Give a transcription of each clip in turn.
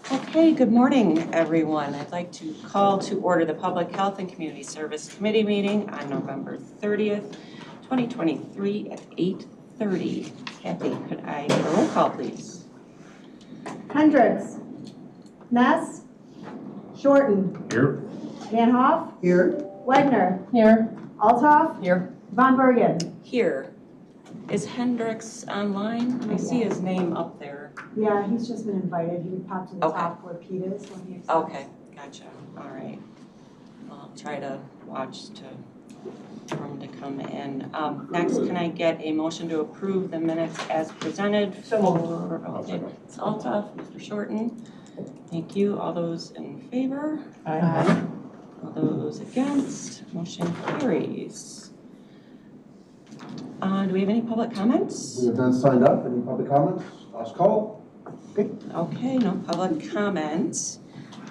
Okay, good morning, everyone. I'd like to call to order the Public Health and Community Service Committee meeting on November 30th, 2023 at 8:30. Kathy, could I get a roll call, please? Hendricks. Ness. Shorten. Here. Van Hoff. Here. Wagner. Here. Althoff. Here. Von Bergen. Here. Is Hendricks online? I see his name up there. Yeah, he's just been invited. He would pop to the Okay. top where Pete is when he accepts. Okay, gotcha. All right. I'll try to watch for him to come in. Next, can I get a motion to approve the minutes as presented? So moved. Okay, it's Althoff, Mr. Shorten. Thank you. All those in favor? Aye. All those against? Motion carries. Do we have any public comments? We have none signed up. Any public comments? Last call. Okay. Okay, no public comments.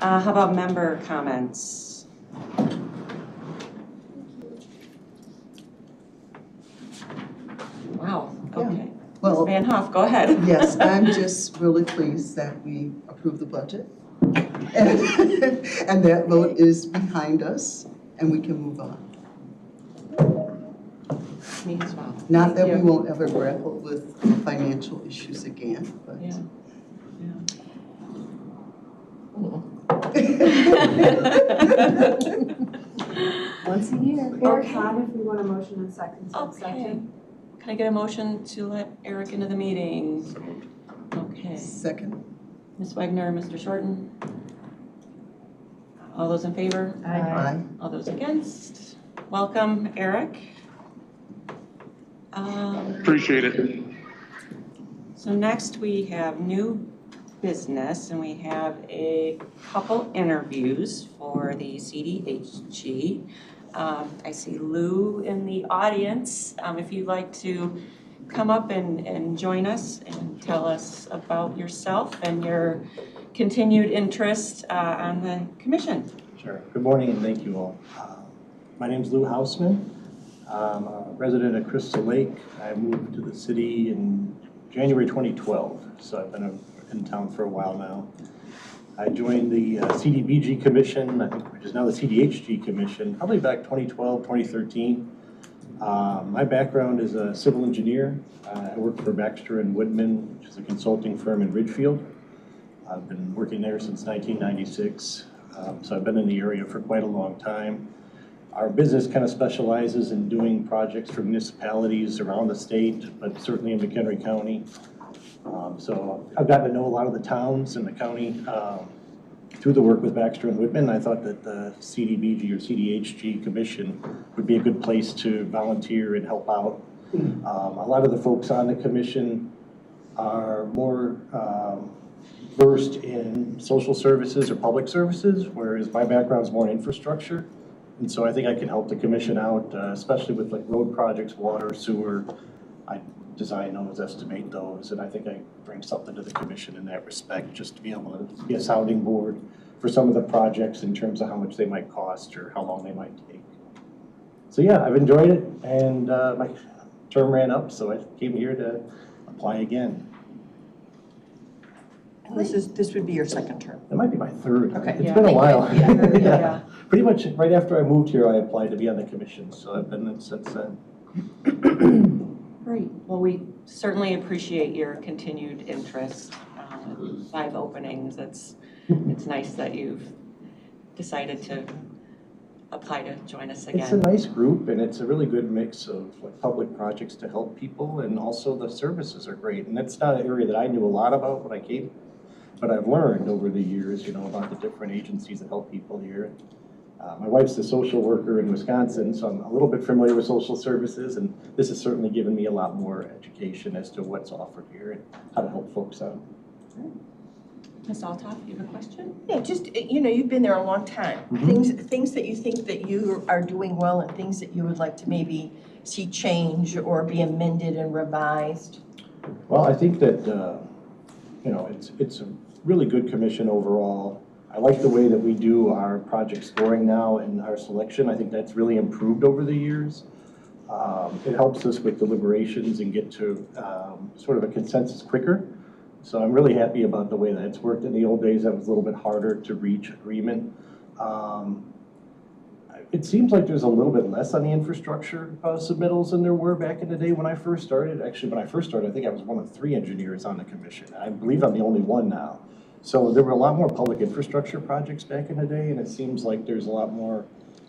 How about member comments? Wow, okay. Well, Ms. Van Hoff, go ahead. yes, I'm just really pleased that we approved the budget. And that vote is behind us and we can move on. Me as well. Not that Thank we you. won't ever grapple with financial issues again, but. Yeah. Once a year. Okay. Eric's on if we want a motion in second. Okay. Can I get a motion to let Eric into the meeting? Okay. Second. Ms. Wagner, Mr. Shorten? All those in favor? Aye. All those against? Welcome, Eric. Appreciate it. So next we have new business and we have a couple interviews for the CDHG. I see Lou in the audience. If you'd like to come up and join us and tell us about yourself and your continued interest on the commission. Sure. Good morning and thank you all. My name is Lou Haussmann. I'm a resident of Crystal Lake. I moved to the city in January 2012, so I've been in town for a while now. I joined the CDBG Commission, I think, which is now the CDHG Commission, probably back 2012, 2013. My background is a civil engineer. I work for Baxter and Woodman, which is a consulting firm in Ridgefield. I've been working there since 1996, so I've been in the area for quite a long time. Our business kind of specializes in doing projects for municipalities around the state, but certainly in McHenry County. So I've gotten to know a lot of the towns in the county through the work with Baxter and Whitman. I thought that the CDBG or CDHG Commission would be a good place to volunteer and help out. A lot of the folks on the commission are more versed in social services or public services, whereas my background is more in infrastructure. And so I think I can help the commission out, especially with like road projects, water, sewer. I design those, estimate those, and I think I bring something to the commission in that respect, just to be able to be a sounding board for some of the projects in terms of how much they might cost or how long they might take. So yeah, I've enjoyed it, and my term ran up, so I came here to apply again. This would be your second term. It might be my third. Okay. It's been a while. Yeah. Pretty much right after I moved here, I applied to be on the commission, so I've been in since then. Great. Well, we certainly appreciate your continued interest. 5 openings. It's nice that you've decided to apply to join us again. It's a nice group, and it's a really good mix of like public projects to help people, and also the services are great. And that's not an area that I knew a lot about when I came, but I've learned over the years, about the different agencies that help people here. My wife's a social worker in Wisconsin, so I'm a little bit familiar with social services, and this has certainly given me a lot more education as to what's offered here and how to help folks out. Ms. Althoff, you have a question? Yeah, just, you've been there a long time. Mm-hmm. Things that you think that you are doing well and things that you would like to maybe see change or be amended and revised. Well, I think that, it's a really good commission overall. I like the way that we do our project scoring now and our selection. I think that's really improved over the years. It helps us with deliberations and get to sort of a consensus quicker. So I'm really happy about the way that it's worked. In the old days, that was a little bit harder to reach agreement. It seems like there's a little bit less on the infrastructure submittals than there were back in the day when I first started. Actually, when I first started, I think I was one of 3 engineers on the commission. I believe I'm the only one now. So there were a lot more public infrastructure projects back in the day, and it seems like there's a lot more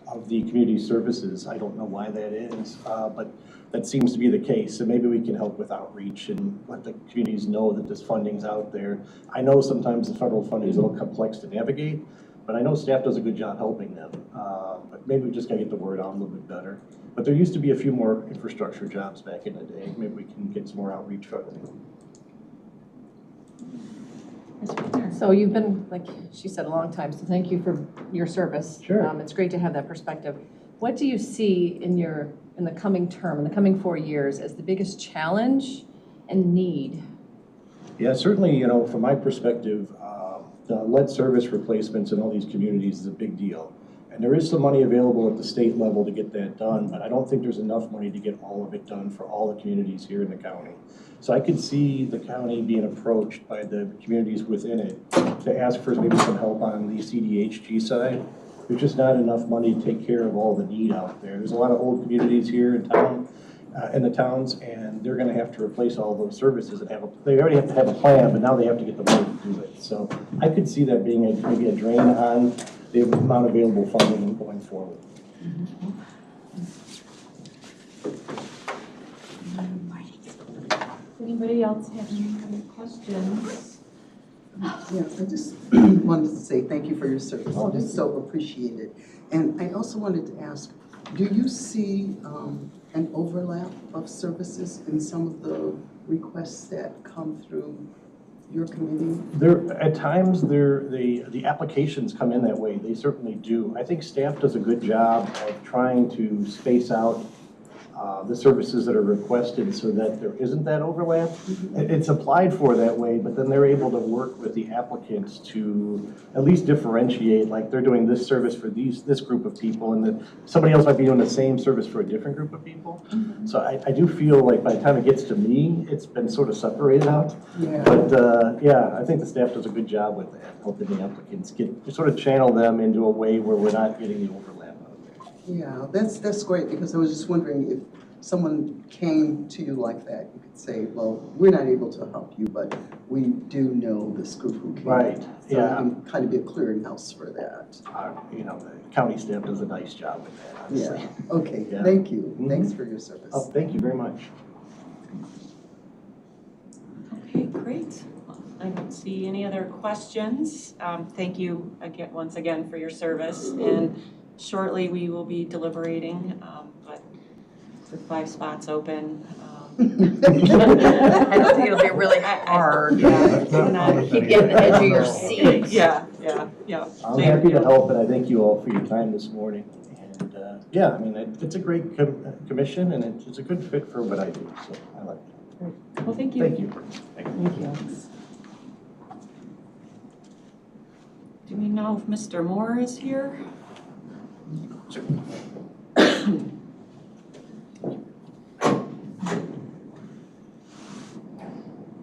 of the community services. I don't know why that is, but that seems to be the case. So maybe we can help with outreach and let the communities know that this funding's out there. I know sometimes the federal funding is a little complex to navigate, but I know staff does a good job helping them. But maybe we just gotta get the word out a little bit better. But there used to be a few more infrastructure jobs back in the day. Maybe we can get some more outreach from them. So you've been, like she said, a long time, so thank you for your service. Sure. It's great to have that perspective. What do you see in the coming term, in the coming 4 years, as the biggest challenge and need? Yeah, certainly, from my perspective, the lead service replacements in all these communities is a big deal. And there is some money available at the state level to get that done, but I don't think there's enough money to get all of it done for all the communities here in the county. So I could see the county being approached by the communities within it to ask for maybe some help on the CDHG side. There's just not enough money to take care of all the need out there. There's a lot of old communities here in town, in the towns, and they're gonna have to replace all those services and they already have to have a plan, but now they have to get the money to do it. So I could see that being maybe a drain on the amount of available funding going forward. Anybody else have any other questions? Yes, I just wanted to say thank you for your service. It's so appreciated. And I also wanted to ask, do you see an overlap of services in some of the requests that come through your committee? At times, the applications come in that way. They certainly do. I think staff does a good job of trying to space out the services that are requested so that there isn't that overlap. It's applied for that way, but then they're able to work with the applicants to at least differentiate, like they're doing this service for this group of people, and then somebody else might be doing the same service for a different group of people. So I do feel like by the time it gets to me, it's been sort of separated out. Yeah. But yeah, I think the staff does a good job with that, helping the applicants sort of channel them into a way where we're not getting the overlap out there. Yeah, that's great, because I was just wondering if someone came to you like that, you could say, well, we're not able to help you, but we do know this group who can. Right, So yeah. you can kind of be a clearinghouse for that. The county staff does a nice job with that, honestly. Yeah, okay, Yeah. thank you. Mhm. Thanks for your service. Oh, thank you very much. Okay, great. I don't see any other questions. Thank you again, once again, for your service. And shortly, we will be deliberating, but with 5 spots open. I don't think it'll be really hard. Yeah. Keep you on the edge of your seat. Yeah. I'm happy to help, and I thank you all for your time this morning. And yeah, I mean, it's a great commission, and it's a good fit for what I do, so I like it. Well, thank you. Thank you. Thank you. Do we know if Mr. Mohr is here?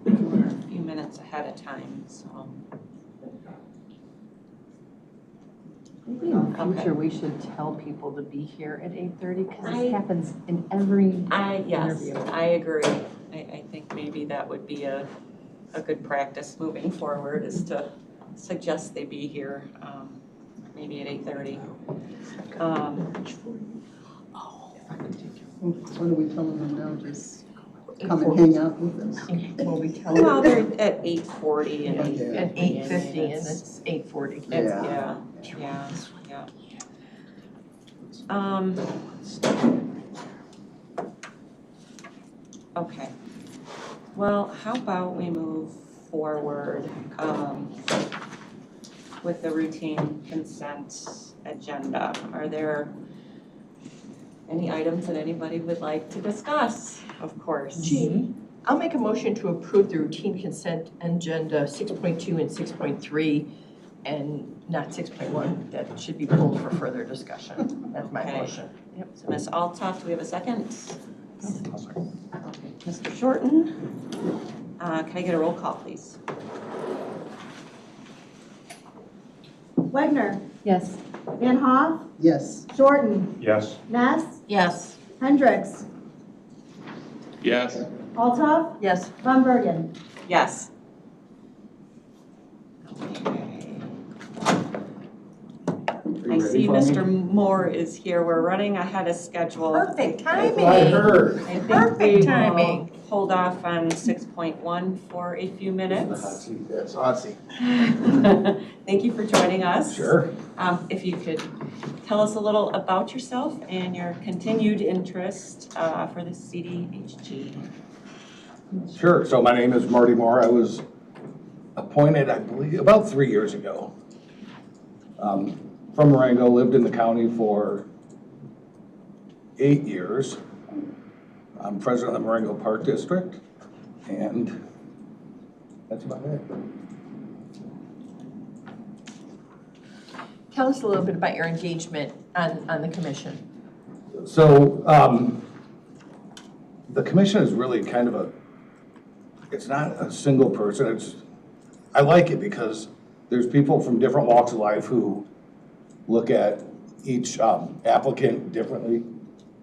We're a few minutes ahead of time, so. Maybe in the Okay. future, we should tell people to be here at 8:30, because I- this happens in every Yes, interview. I agree. I think maybe that would be a good practice moving forward, is to suggest they be here, maybe at 8:30. What are we telling them now? Just come and hang out with us? Well, we tell Well, them they're at 8:40 and Yeah. at 8:50 and it's 8:40. Yeah. Okay. Well, how about we move forward with the routine consent agenda? Are there any items that anybody would like to discuss? Of course. I'll make a motion to approve the routine consent agenda 6.2 and 6.3 and not 6.1. That should be pulled for further discussion. That's my Okay. motion. So Ms. Althoff, do we have a second? Okay. Mr. Shorten? Can I get a roll call, please? Wagner, Yes. Van Hoff, Yes. Jordan, Yes. Ness, Yes. Hendricks, Yes. Althoff, Yes. Von Bergen. Yes. I see Mr. Moore is here. We're running ahead of schedule. Perfect That's what I timing. heard. I think Perfect we will timing. hold off on 6.1 for a few minutes. That's Aussie. Thank you for joining us. Sure. If you could tell us a little about yourself and your continued interest for the CDHG. Sure. So my name is Marty Mohr. I was appointed, I believe, about 3 years ago. From Marengo, lived in the county for 8 years. I'm president of the Marengo Park District, and that's about it. Tell us a little bit about your engagement on the commission. So, the commission is really kind of it's not a single person, I like it because there's people from different walks of life who look at each applicant differently,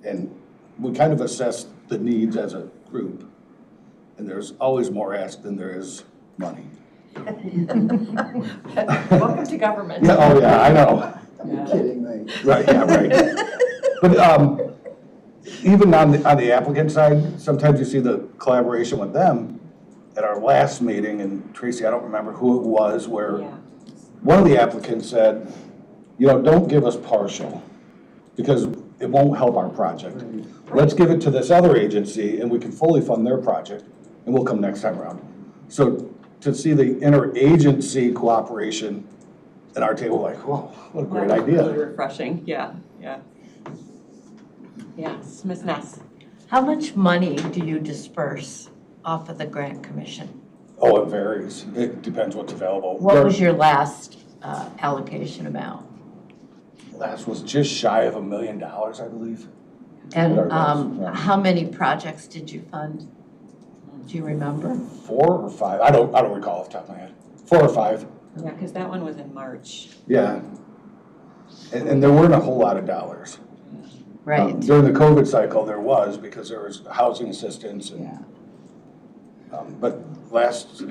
and we kind of assess the needs as a group. And there's always more asked than there is money. Welcome to government. Yeah, oh yeah, I know. You're kidding, right? Right, yeah, right. But even on the applicant side, sometimes you see the collaboration with them. At our last meeting, and Tracy, I don't remember who it was, where Yeah. one of the applicants said, you know, don't give us partial, because it won't help our project. Let's give it to this other agency, and we can fully fund their project, and we'll come next time around. So to see the interagency cooperation at our table, like, whoa, what a great That was really idea. refreshing, yeah. Yes, Ms. Ness. How much money do you disperse off of the grant commission? Oh, it varies. It depends what's available. What was your last allocation amount? Last was just shy of $1 million, I believe. And Our last, yeah. how many projects did you fund? Do you remember? 4 or 5, I don't recall off the top of my head. 4 or 5, Yeah, because that one was in March. yeah. And there weren't a whole lot of dollars. Right. During the COVID cycle, there was, because there was housing assistance and, Yeah. but last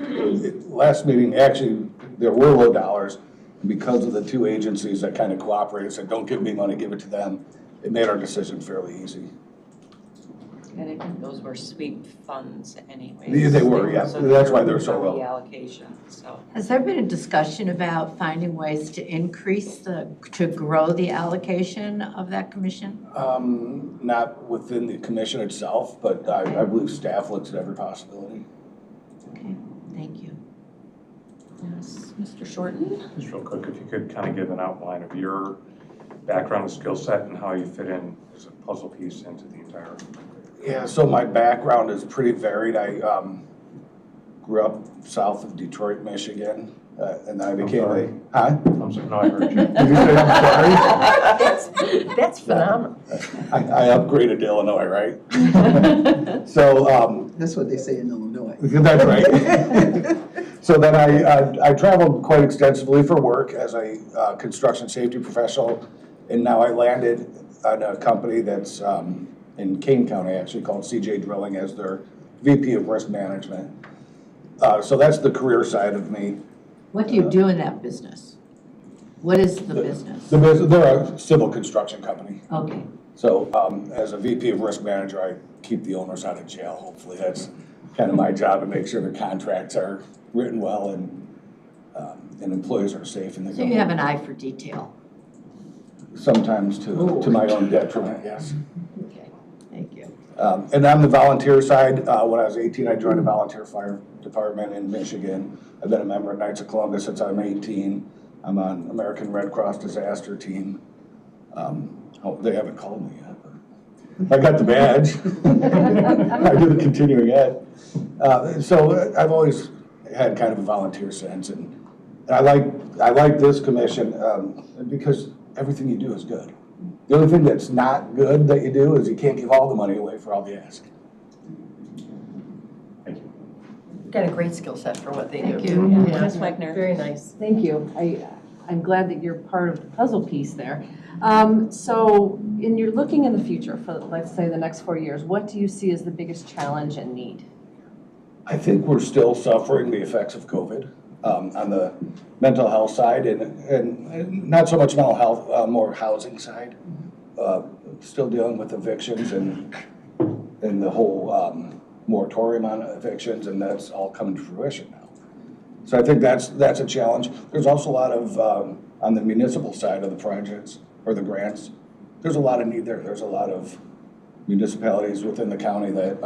meeting, actually, there were low dollars. And because of the two agencies that kind of cooperated, said, don't give me money, give it to them, it made our decision fairly easy. And I think those were sweep funds anyway. Yeah, they were, yeah. That's why they're so low. Reallocation, so. Has there been a discussion about finding ways to to grow the allocation of that commission? Not within the commission itself, but I believe staff looks at every possibility. Okay, thank you. Yes, Mr. Shorten? Just real quick, if you could kind of give an outline of your background and skill set and how you fit in as a puzzle piece into the entire. Yeah, so my background is pretty varied. I grew up south of Detroit, Michigan, and I became sorry. I'm sorry, no, I heard you. Did you say I'm sorry? That's phenomenal. I upgraded to Illinois, right? So, That's what they say in Illinois. that's right. So then I traveled quite extensively for work as a construction safety professional, and now I landed at a company that's in Kane County, actually, called CJ Drilling, as their VP of Risk Management. So that's the career side of me. What do you do in that business? What is the business? They're a civil construction company. Okay, So as a VP of Risk Manager, I keep the owners out of jail, hopefully. That's kind of my job, to make sure their contracts are written well and employees are safe and they so you have an eye for detail. sometimes to my own detriment, yes. Okay, thank you. And on the volunteer side, when I was 18, I joined a volunteer fire department in Michigan. I've been a member of Knights of Columbus since I'm 18. I'm on American Red Cross disaster team. They haven't called me yet, but I got the badge. I do the continuing ed. So I've always had kind of a volunteer sense, and I like this commission because everything you do is good. The only thing that's not good that you do is you can't give all the money away for all the ask. Thank you. got a great skill set for what they do. Thank you. Yeah. Ms. Wagner. Very nice. Thank you. I'm glad that you're part of the puzzle piece there. So you're looking in the future for, let's say, the next 4 years, what do you see as the biggest challenge and need? I think we're still suffering the effects of COVID on the mental health side and not so much mental health, more housing side. Still dealing with evictions and the whole moratorium on evictions, and that's all coming to fruition now. So I think that's a challenge. There's also a lot of, on the municipal side of the projects or the grants, there's a lot of need there. There's a lot of municipalities within the county that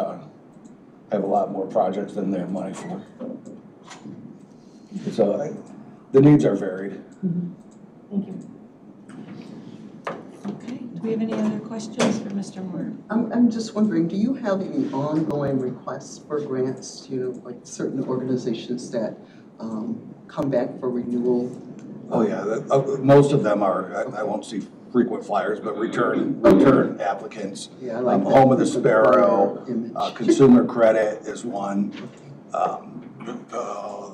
have a lot more projects than they have money for. So the needs are varied. Thank you. Okay, do we have any other questions for Mr. Mohr? I'm just wondering, do you have any ongoing requests for grants, like certain organizations that come back for renewal? Oh, yeah, most of them are, I won't see frequent flyers, but return applicants. Yeah, I like that. Home of the Sparrow, Image. Consumer Credit is one.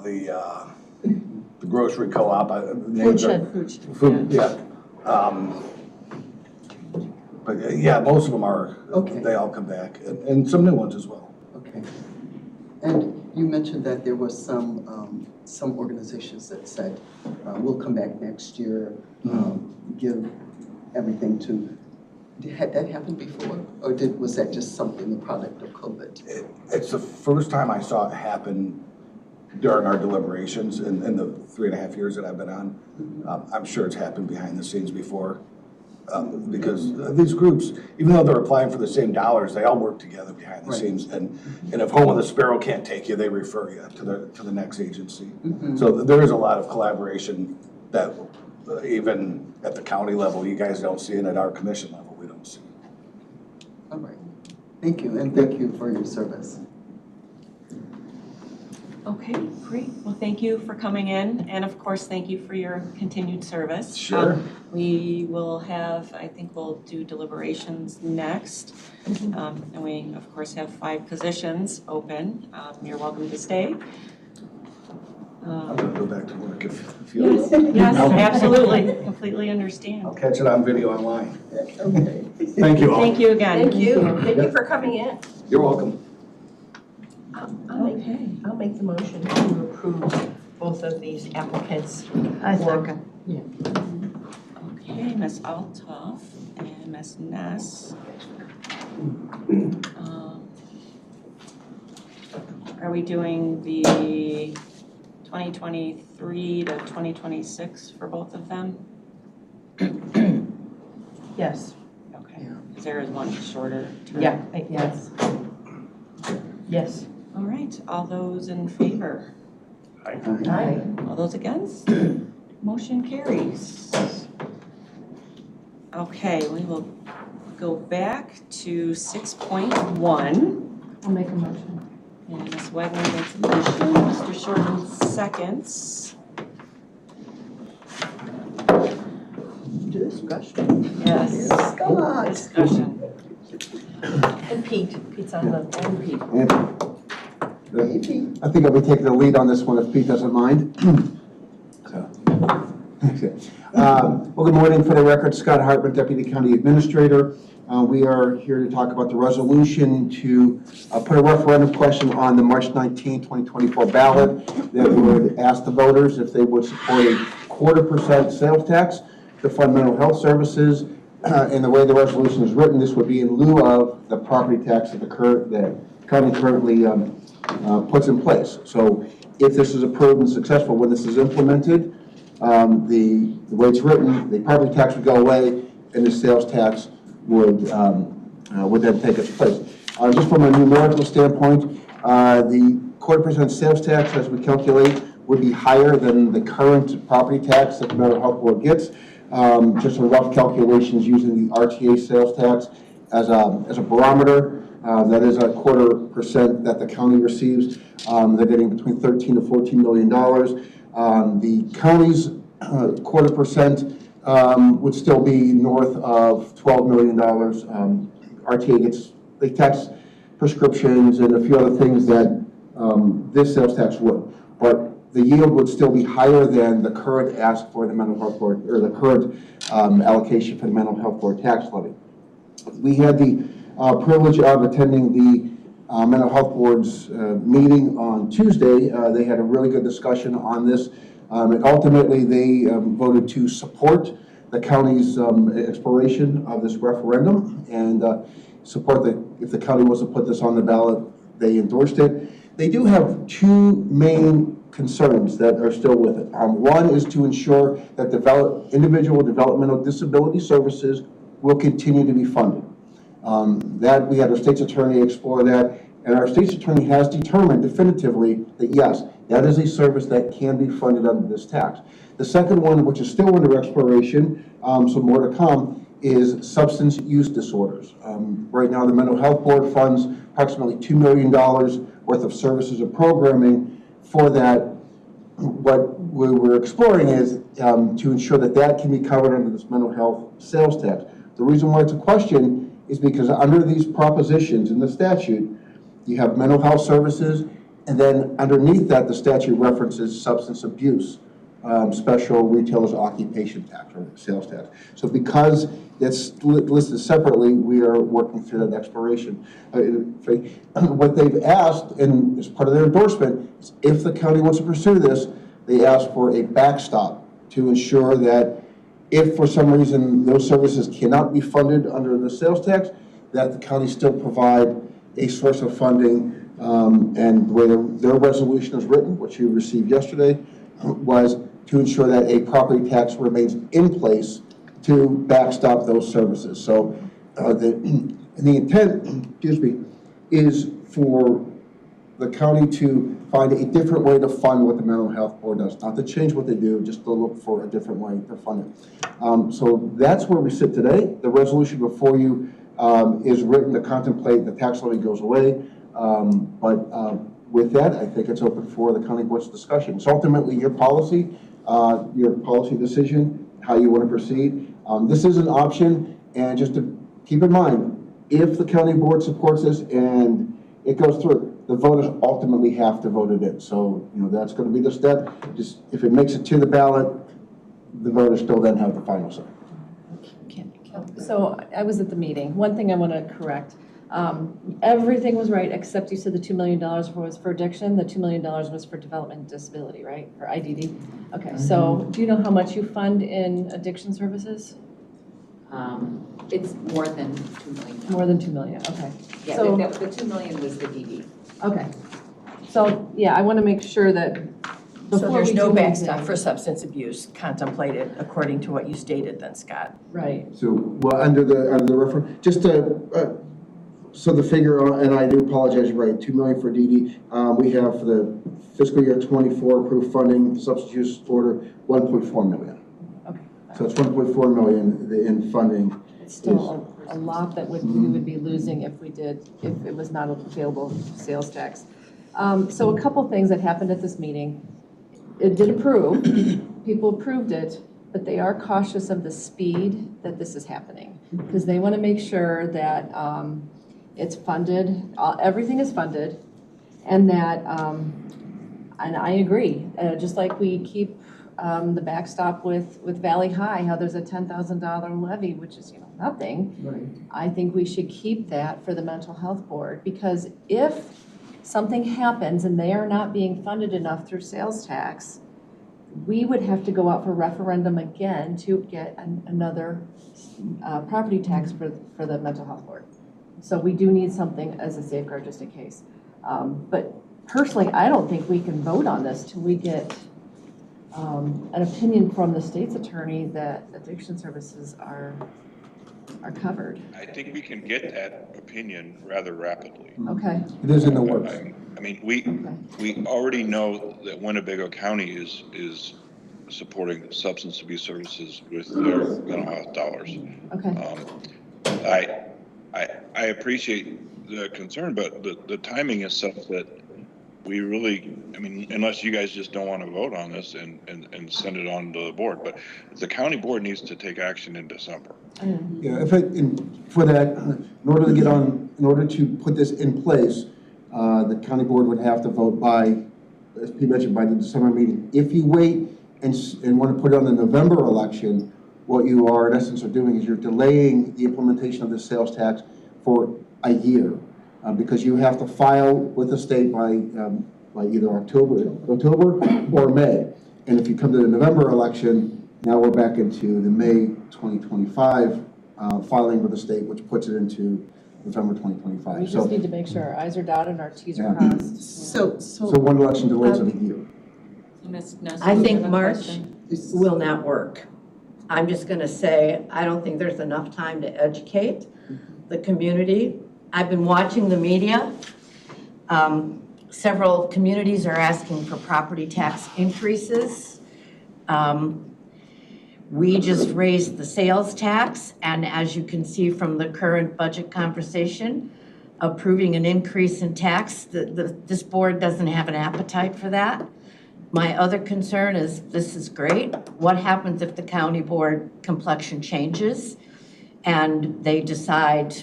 The grocery co-op. Food shed. Food, yeah. But yeah, most of them are, Okay. they all come back, and some new ones as well. Okay. And you mentioned that there was some organizations that said, we'll come back next year, give everything to, had that happened before? Or was that just something, the product of COVID? It's the first time I saw it happen during our deliberations in the 3.5 years that I've been on. I'm sure it's happened behind the scenes before. Because these groups, even though they're applying for the same dollars, they all work together behind the scenes. And if Home of the Sparrow can't take you, they refer you to the next agency. So there is a lot of collaboration that even at the county level, you guys don't see, and at our commission level, we don't see. All right. Thank you, and thank you for your service. Okay, great. Well, thank you for coming in, and of course, thank you for your continued service. Sure. We will have, I think we'll do deliberations next. And we, of course, have 5 positions open. You're welcome to stay. I'm gonna go back to work if you Yes, yes, absolutely. Completely understand. I'll catch it on video online. Okay. Thank you all. Thank you again. Thank you. Thank you for coming in. You're welcome. Okay. I'll make the motion to approve both of these applicants. I second. Okay, Ms. Althoff and Ms. Ness. Are we doing the 2023 to 2026 for both of them? Yes. Okay, because there is one shorter term. Yeah, yes. Yes. All right, all those in favor? Aye. All those against? Motion carries. Okay, we will go back to 6.1. I'll make a motion. And Ms. Wagner makes a motion, Mr. Shorten seconds. Discussion. Yes. Come on. Discussion. And Pete's on the, And Pete. Maybe. I think I'll be taking the lead on this one if Pete doesn't mind. Well, good morning. For the record, Scott Hartman, Deputy County Administrator. We are here to talk about the resolution to put a referendum question on the March 19, 2024 ballot that would ask the voters if they would support a 0.25% sales tax to fund mental health services. And the way the resolution is written, this would be in lieu of the property tax that the county currently puts in place. So if this is approved and successful when this is implemented, the way it's written, the property tax would go away and the sales tax would then take its place. Just from a numerical standpoint, the 0.25% sales tax, as we calculate, would be higher than the current property tax that the mental health board gets. Just some rough calculations using the RTA sales tax as a barometer. That is a 0.25% that the county receives. They're getting between $13 to $14 million. The county's 0.25% would still be north of $12 million. RTA they tax prescriptions and a few other things that this sales tax would. But the yield would still be higher than the current ask for the mental health board, or the current allocation for the mental health board tax levy. We had the privilege of attending the mental health board's meeting on Tuesday. They had a really good discussion on this. And ultimately, they voted to support the county's exploration of this referendum and support that if the county was to put this on the ballot, they endorsed it. They do have two main concerns that are still with it. One is to ensure that individual developmental disability services will continue to be funded. That we had our state's attorney explore that, and our state's attorney has determined definitively that yes, that is a service that can be funded under this tax. The second one, which is still under exploration, so more to come, is substance use disorders. Right now, the Mental Health Board funds approximately $2 million worth of services or programming for that. What we're exploring is to ensure that that can be covered under this mental health sales tax. The reason why it's a question is because under these propositions in the statute, you have mental health services, and then underneath that, the statute references substance abuse, special retailers occupation tax or sales tax. So because it's listed separately, we are working through that exploration. What they've asked, and as part of their endorsement, is if the county wants to pursue this, they ask for a backstop to ensure that if for some reason those services cannot be funded under the sales tax, that the county still provide a source of funding. And the way their resolution is written, which you received yesterday, was to ensure that a property tax remains in place to backstop those services. So the intent, excuse me, is for the county to find a different way to fund what the mental health board does, not to change what they do, just to look for a different way to fund it. So that's where we sit today. The resolution before you is written to contemplate the tax levy goes away. With that, I think it's open for the county board's discussion. It's ultimately your policy decision, how you want to proceed. This is an option, and just to keep in mind, if the county board supports this and it goes through, the voters ultimately have to vote it in. So, that's going to be the step. Just if it makes it to the ballot, the voters still then have the final say. So I was at the meeting. One thing I want to correct. Everything was right, except you said the $2 million was for addiction. The $2 million was for development and disability, right? For IDD? Okay, so do you know how much you fund in addiction services? It's more than $2 million. More than $2 million, okay. Yeah, So, the $2 million was the DD. okay. So, yeah, I want to make sure that So before there's we no do backstop anything- for substance abuse contemplated according to what you stated then, Scott. Right. So, well, under the reference, just to, so the figure, and I do apologize, you're right, $2 million for DD. We have for the fiscal year 24 approved funding, substance use disorder, $1.4 million. Okay. So it's $1.4 million in funding. It's still a lot that we would be losing if it was not available sales tax. So a couple things that happened at this meeting. It did approve, people approved it, but they are cautious of the speed that this is happening because they want to make sure that it's funded, everything is funded, and that, and I agree, just like we keep the backstop with Valley High, how there's a $10,000 levy, which is nothing. Right. I think we should keep that for the mental health board because if something happens and they are not being funded enough through sales tax, we would have to go out for referendum again to get another property tax for the mental health board. So we do need something as a safeguard just in case. But personally, I don't think we can vote on this till we get an opinion from the state's attorney that addiction services are covered. I think we can get that opinion rather rapidly. Okay. It is in the works. I mean, we already know that Winnebago County is supporting substance abuse services with their mental health dollars. Okay. I appreciate the concern, but the timing is such that we really, I mean, unless you guys just don't want to vote on this and send it on to the board, but the county board needs to take action in December. Yeah, for that, in order to put this in place, the county board would have to vote by, as Pete mentioned, by the December meeting. If you wait and want to put it on the November election, what you are in essence are doing is you're delaying the implementation of the sales tax for a year, because you have to file with the state by either October or May. And if you come to the November election, now we're back into the May 2025 filing with the state, which puts it into November 2025. We just need to make sure our i's are dotted and our t's are crossed. So one election delays of a year. Ms. Nelson, I you think have a March question? will not work. I'm just going to say, I don't think there's enough time to educate the community. I've been watching the media. Several communities are asking for property tax increases. We just raised the sales tax, and as you can see from the current budget conversation, approving an increase in tax, this board doesn't have an appetite for that. My other concern is, this is great. What happens if the county board complexion changes and they decide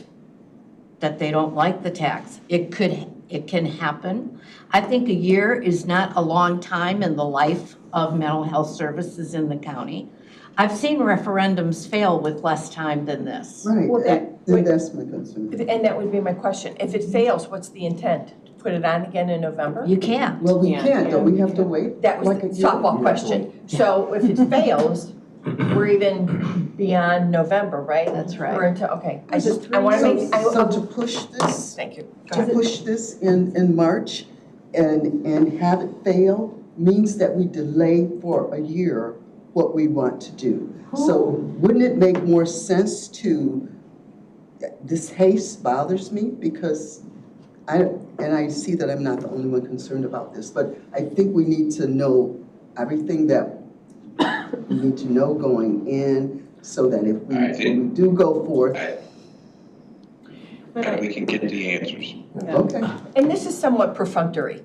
that they don't like the tax? It can happen. I think a year is not a long time in the life of mental health services in the county. I've seen referendums fail with less time than this. Right, Well, and that's my concern. And that would be my question. If it fails, what's the intent? Put it on again in November? You can't. Well, we Yeah. can't, don't we have to wait? That was like the a year? softball question. So if it fails, we're even beyond November, right? That's right. We're into, okay. I want to make, So to push this, thank you. Go to ahead. push this in March and have it fail means that we delay for a year what we want to do. So wouldn't it make more sense to, this haste bothers me because I see that I'm not the only one concerned about this, but I think we need to know everything that we need to know going in so that if we, when we do go forth. We can get the answers. Okay. And this is somewhat perfunctory.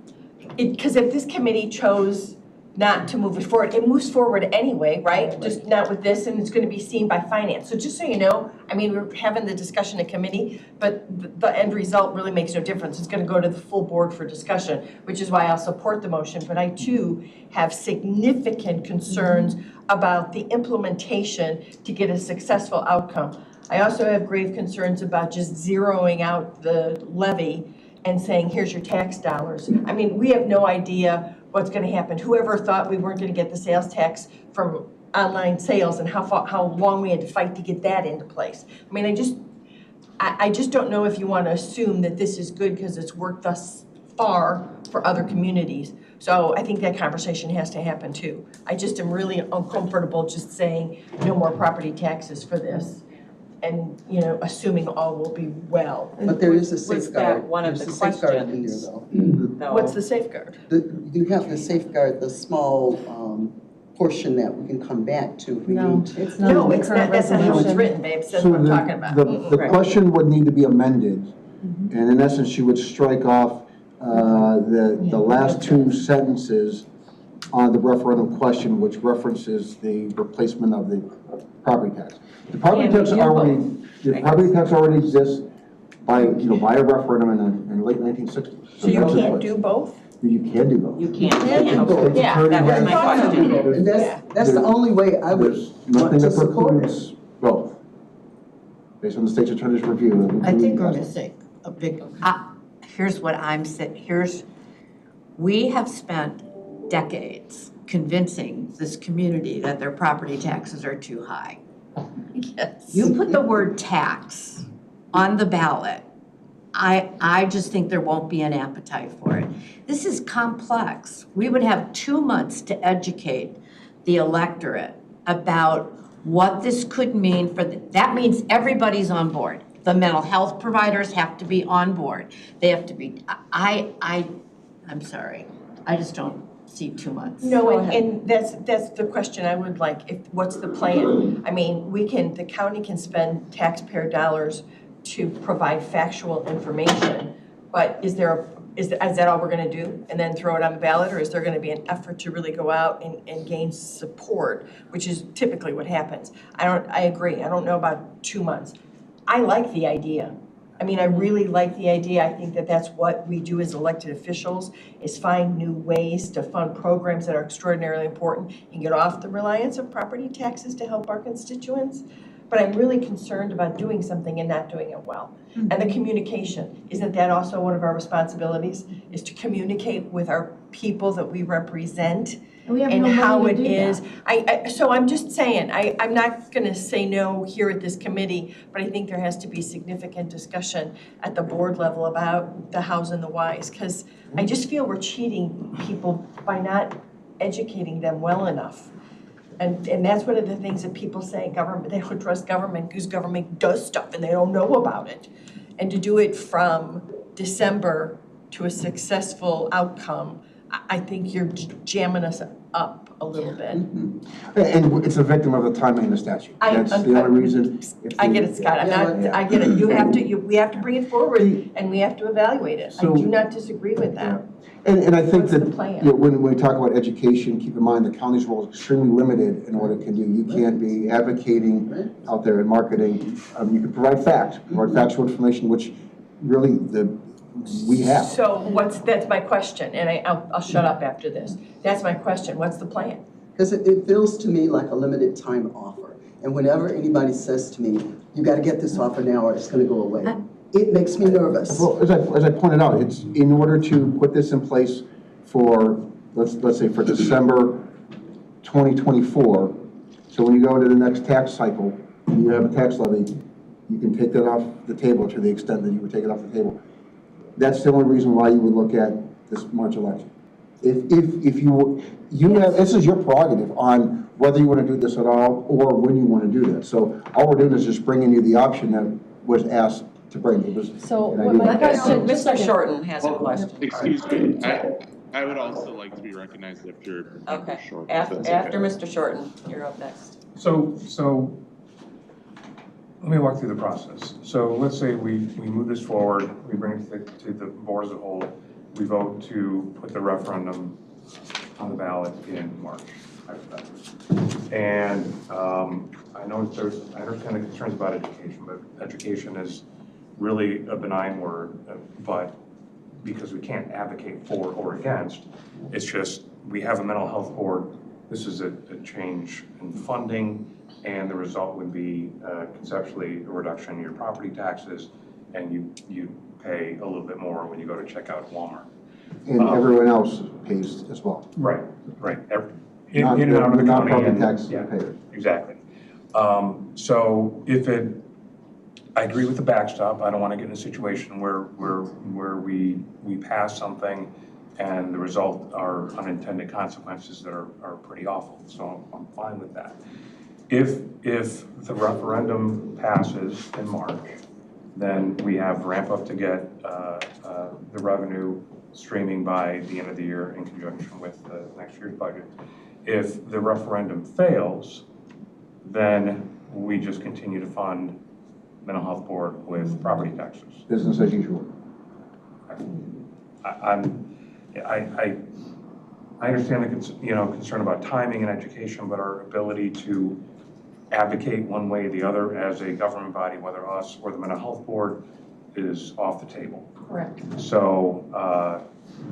Because if this committee chose not to move it forward, it moves forward anyway, right? Just not with this, and it's going to be seen by finance. So just so you know, I mean, we're having the discussion in committee, but the end result really makes no difference. It's going to go to the full board for discussion, which is why I'll support the motion. But I too have significant concerns about the implementation to get a successful outcome. I also have grave concerns about just zeroing out the levy and saying, here's your tax dollars. I mean, we have no idea what's going to happen. Whoever thought we weren't going to get the sales tax from online sales and how long we had to fight to get that into place. I mean, I just don't know if you want to assume that this is good because it's worked thus far for other communities. So I think that conversation has to happen too. I just am really uncomfortable just saying no more property taxes for this. And, you know, assuming all will be well. But there is a Was safeguard. that one of There's the a safeguard in questions? there, though? What's the safeguard? You have to safeguard the small portion that we can come back to if we No, need to. it's not. No, in the it's current not, that's not how it's resolution. written, babe. That's So what I'm talking about. the question would need to be amended, and in essence, you would strike off the last two sentences on the referendum question, which references the replacement of the property tax. The property tax already exists by a referendum in the late 1960s. So you that's in can't place. do both? You can do both. You can't. Okay. Yeah, that was my question. And that's the only way I would There's want nothing to that support it. precludes both, based on the state's attorney's review. I think we're missing a big, here's what I'm saying, we have spent decades convincing this community that their property taxes are too high. Yes. You put the word tax on the ballot, I just think there won't be an appetite for it. This is complex. We would have 2 months to educate the electorate about what this could mean for that means everybody's on board. The mental health providers have to be on board. They have to be, I'm sorry, I just don't see 2 months. No, and that's the question I would like, what's the plan? I mean, the county can spend taxpayer dollars to provide factual information, but is that all we're gonna do and then throw it on the ballot, or is there gonna be an effort to really go out and gain support, which is typically what happens? I agree, I don't know about 2 months. I like the idea. I mean, I really like the idea. I think that that's what we do as elected officials, is find new ways to fund programs that are extraordinarily important and get off the reliance of property taxes to help our constituents. But I'm really concerned about doing something and not doing it well. And the communication, isn't that also one of our responsibilities, is to communicate with our people that we represent? We have And no how money it to do is. that. So I'm just saying, I'm not gonna say no here at this committee, but I think there has to be significant discussion at the board level about the hows and the whys, because I just feel we're cheating people by not educating them well enough. And that's one of the things that people say, government, they don't trust government because government does stuff and they don't know about it. And to do it from December to a successful outcome, I think you're jamming us up a little bit. And it's a victim of the timing of the statute. That's the only reason. I get it, Scott, I get it, we have to bring it forward and we have to evaluate it. I So- do not disagree with that. And I think What's that, the plan? you know, when we talk about education, keep in mind the county's role is extremely limited in what it can do. You can't be advocating out there and marketing. You can provide facts, provide factual information, which really we have. So that's my question, and I'll shut up after this. That's my question, what's the plan? Because it feels to me like a limited time offer. And whenever anybody says to me, you gotta get this offer now or it's gonna go away, it makes me nervous. Well, as I pointed out, it's in order to put this in place for, let's say for December 2024. So when you go into the next tax cycle, and you have a tax levy, you can take that off the table to the extent that you would take it off the table. That's the only reason why you would look at this March election. If you have, this is your prerogative on whether you want to do this at all or when you want to do that. So all we're doing is just bringing you the option that was asked to bring. It was So an what my idea. question, Mr. Shorten has a question. Excuse me, I would also like to be recognized if you're Okay, short. after Mr. Shorten, you're up next. So let me walk through the process. So let's say we move this forward, we bring it to the board as a whole, we vote to put the referendum on the ballot in March. And I understand the concerns about education, but education is really a benign word, but because we can't advocate for or against, it's just, we have a mental health board, this is a change in funding, and the result would be conceptually a reduction in your property taxes, and you pay a little bit more when you go to check out at Walmart. And everyone else pays as well. Right. In and out of the county. Non-property tax Yeah, payer. exactly. So I agree with the backstop. I don't want to get in a situation where we pass something and the result are unintended consequences that are pretty awful. So I'm fine with that. If the referendum passes in March, then we have ramp up to get the revenue streaming by the end of the year in conjunction with next year's budget. If the referendum fails, then we just continue to fund mental health board with property taxes. Business as usual. I understand the concern about timing and education, but our ability to advocate one way or the other as a government body, whether us or the mental health board, is off the table. Correct. So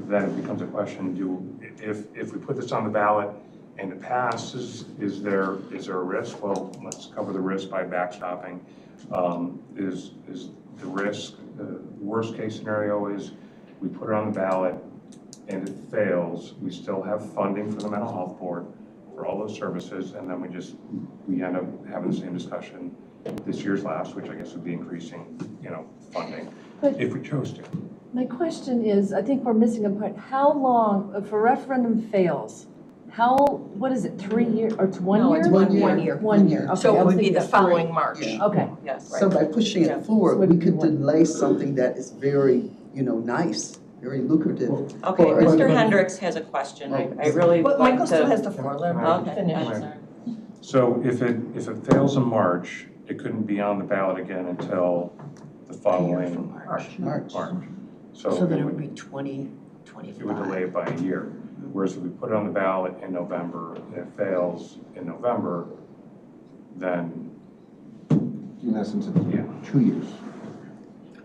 then it becomes a question: if we put this on the ballot and it passes, is there a risk? Well, let's cover the risk by backstopping. Is the risk, the worst case scenario is we put it on the ballot and it fails, we still have funding for the mental health board for all those services, and then we end up having the same discussion this year's last, which I guess would be increasing, funding, But- if we chose to. my question is, I think we're missing a point. How long, if a referendum fails, what is it, 3 years, or it's 1 year? No, it's 1 year. 1 year. 1 year, okay. So I it was would be thinking the of 3. following March. Yeah. Okay. Yes. So by pushing Yeah. it forward, So we it'd could be one. delay something that is very, nice, very lucrative. Okay, for- Mr. Hendricks has a question. I really But like Michael still to. has the floor, let him Okay, finish. I'm sorry. So if it fails in March, it couldn't be on the ballot again until the following March. So then it it would would be 2025. it would delay it by a year. Whereas if we put it on the ballot in November and it fails in November, then In essence, it's Yeah. 2 years.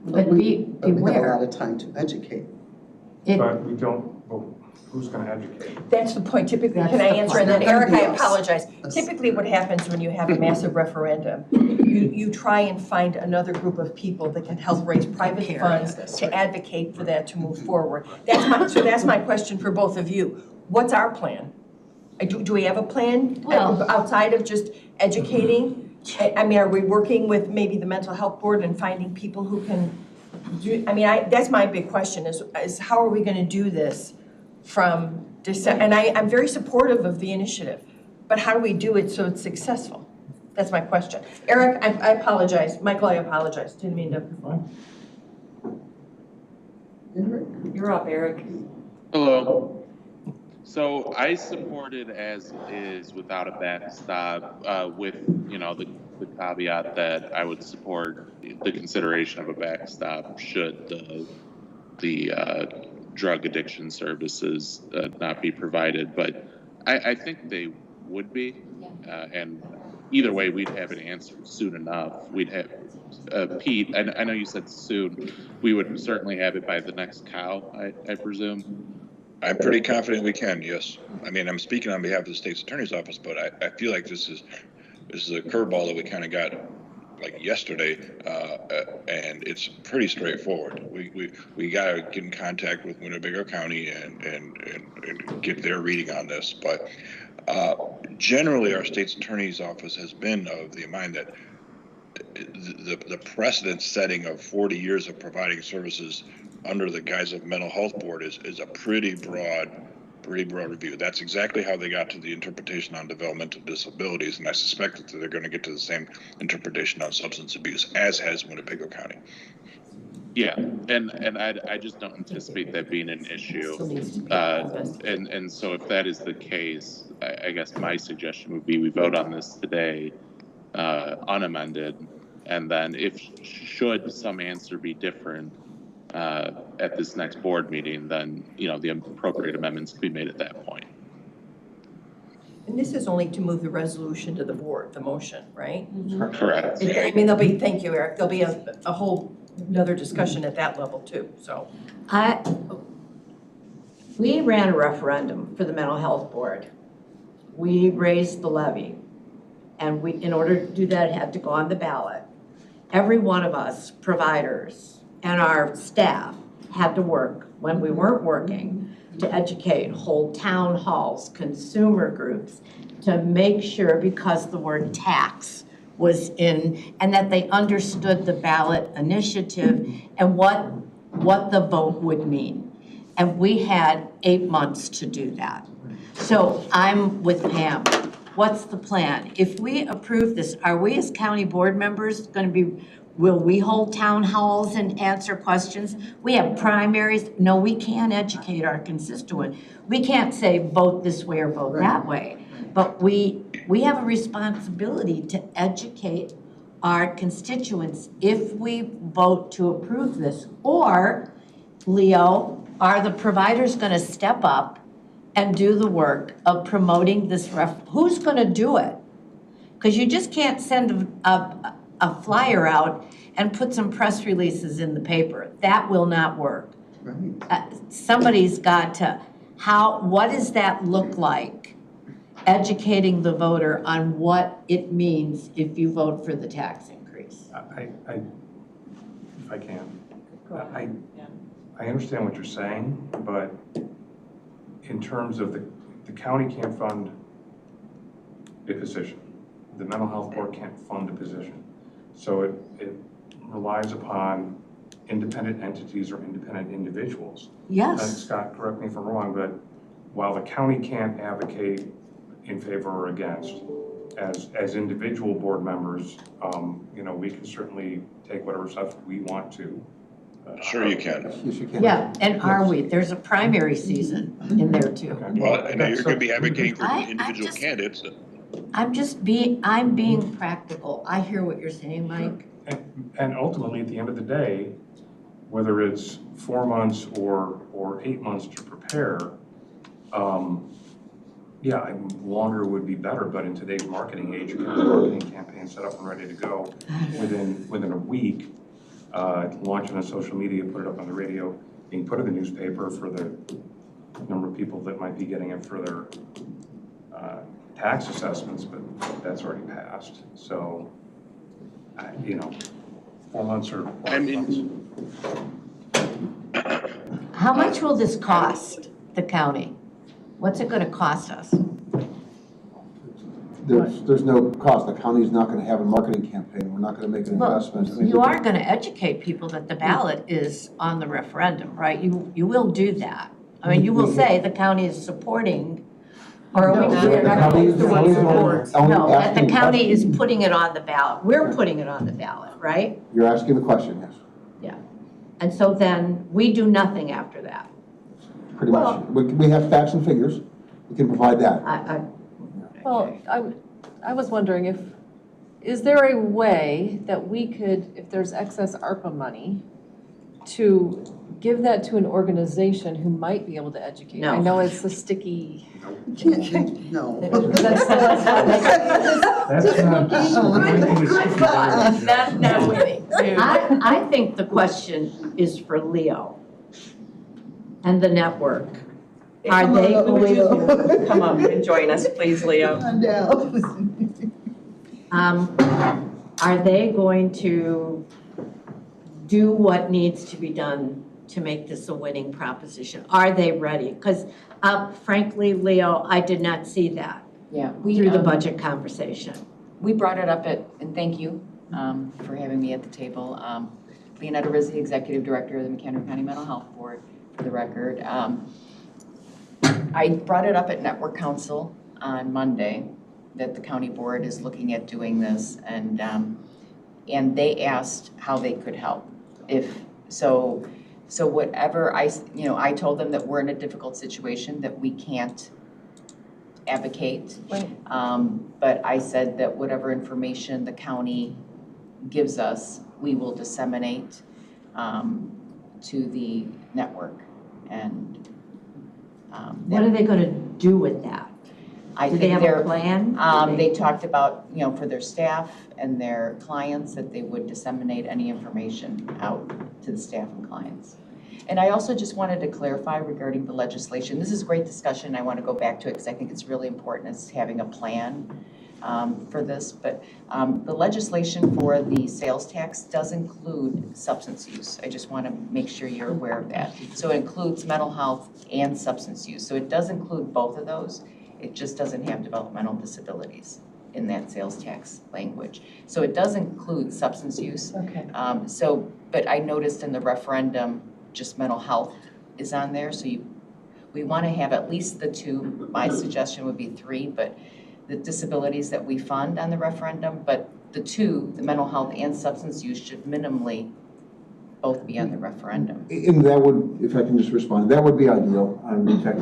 But we have a beware. lot of time to educate. But we don't, well, who's gonna educate? That's the point. Typically, That's can I the answer? And point. then Eric, I Yes. apologize. Typically, what happens when you have a massive referendum, you try and find another group of people that can help raise private funds to advocate for that to move forward. So that's my question for both of you. What's our plan? Do we have a plan Well- outside of just educating? I mean, are we working with maybe the mental health board and finding people who can do, I mean, that's my big question is how are we gonna do this from December? And I'm very supportive of the initiative, but how do we do it so it's successful? That's my question. Eric, I apologize. Michael, I apologize. Didn't mean to. You're up, Eric. Hello. So I support it as is without a backstop, with, you know, the caveat that I would support the consideration of a backstop should the drug addiction services not be provided. But I think they would be, and either way, we'd have an answer soon enough. We'd have, Pete, I know you said soon, we would certainly have it by the next cow, I presume. I'm pretty confident we can, yes. I mean, I'm speaking on behalf of the state's attorney's office, but I feel like this is a curveball that we kind of got like yesterday, and it's pretty straightforward. We got to get in contact with Winnebago County and get their reading on this. But generally, our state's attorney's office has been of the mind that the precedent setting of 40 years of providing services under the guise of mental health board is a pretty broad review. That's exactly how they got to the interpretation on developmental disabilities, and I suspect that they're going to get to the same interpretation on substance abuse, as has Winnebago County. Yeah, and I just don't anticipate that being an issue. And so if that is the case, I guess my suggestion would be we vote on this today, unamended, and then should some answer be different at this next board meeting, then, you know, the appropriate amendments can be made at that point. And this is only to move the resolution to the board, the motion, right? Correct. I mean, thank you, Eric, there'll be a whole another discussion at that level too, so. We ran a referendum for the mental health board. We raised the levy, and in order to do that, it had to go on the ballot. Every one of us, providers and our staff, had to work when we weren't working to educate, hold town halls, consumer groups, to make sure, because the word tax was in, and that they understood the ballot initiative and what the vote would mean. And we had 8 months to do that. So I'm with Pam. What's the plan? If we approve this, are we as county board members going to be, will we hold town halls and answer questions? We have primaries. No, we can't educate our constituent. We can't say vote this way or vote that way. But we have a responsibility to educate our constituents if we vote to approve this. Or, Leo, are the providers going to step up and do the work of promoting this who's going to do it? Because you just can't send a flyer out and put some press releases in the paper. That will not work. Right. Somebody's got to, what does that look like? Educating the voter on what it means if you vote for the tax increase. If I can, I understand what you're saying, but in terms of the county can't fund a position. The mental health board can't fund a position. So it relies upon independent entities or independent individuals. Yes. Scott, correct me if I'm wrong, but while the county can't advocate in favor or against, as individual board members, you know, we can certainly take whatever stuff we want to. Sure you can. Yes, you can. Yeah, and are we? There's a primary season in there too. Well, and you're going to be advocating for individual candidates. I'm being practical. I hear what you're saying, Mike. And ultimately, at the end of the day, whether it's 4 months or 8 months to prepare, yeah, longer would be better, but in today's marketing age, you can have a marketing campaign set up and ready to go within a week. launch it on social media, put it up on the radio, you can put it in the newspaper for the number of people that might be getting it for their tax assessments, but that's already passed. So, 4 months or 4 months. How much will this cost the county? What's it gonna cost us? There's no cost. The county's not gonna have a marketing campaign. We're not gonna make an Well, investment. I mean, you are gonna educate people that the ballot is on the referendum, right? You will do that. I mean, you will say the county is supporting, or are we The not? county is only No, that the asking- county is putting it on the ballot. We're putting it on the ballot, right? You're asking the question, yes, And so then we do nothing after that. pretty much. We have facts and figures. We can provide that. Well, I was wondering is there a way that we could, if there's excess ARPA money, to give that to an organization who might be able to educate? No. I know it's a sticky. No. That's Not winning. I think the question is for Leo and the network. Are they going Come up and join us, please, Leo. are they going to do what needs to be done to make this a winning proposition? Are they ready? Because frankly, Leo, I did not see that Yeah, through the budget conversation. we brought it up and thank you for having me at the table. Leonetta Rizzi, Executive Director of the McHenry County Mental Health Board, for the record. I brought it up at Network Council on Monday that the county board is looking at doing this, and they asked how they could help. So whatever I told them that we're in a difficult situation, that we can't advocate. Right. But I said that whatever information the county gives us, we will disseminate to the network. And What are they going to do with that? I Do think they have they're, a plan? they talked about, for their staff and their clients, that they would disseminate any information out to the staff and clients. And I also just wanted to clarify regarding the legislation. This is a great discussion. I want to go back to it because I think it's really important as having a plan for this. But the legislation for the sales tax does include substance use. I just want to make sure you're aware of that. So it includes mental health and substance use. So it does include both of those. It just doesn't have developmental disabilities in that sales tax language. So it does include substance use. Okay. But I noticed in the referendum, just mental health is on there. So we want to have at least the two. My suggestion would be three, but the disabilities that we fund on the referendum, but the two, the mental health and substance use, should minimally both be on the referendum. And that would, if I can just respond, that would be ideal. In fact,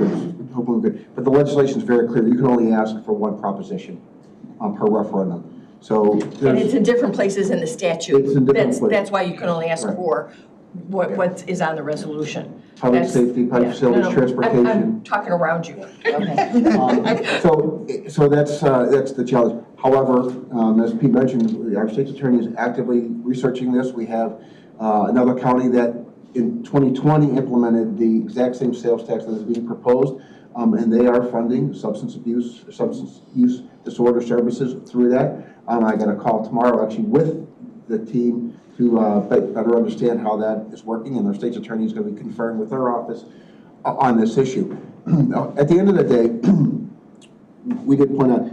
hopefully we could. But the legislation is very clear. You can only ask for one proposition per referendum. So And it's in different places in the statute. It's in different places. That's why you can only ask Right. for what is on the resolution. Public That's- safety, public yeah. facilities, No, transportation. I'm talking around you. Okay. So that's the challenge. However, as Pete mentioned, our state's attorney is actively researching this. We have another county that in 2020 implemented the exact same sales tax that is being proposed, and they are funding substance use disorder services through that. I got a call tomorrow actually with the team to better understand how that is working, and our state's attorney is going to be conferring with their office on this issue. At the end of the day, we did point out,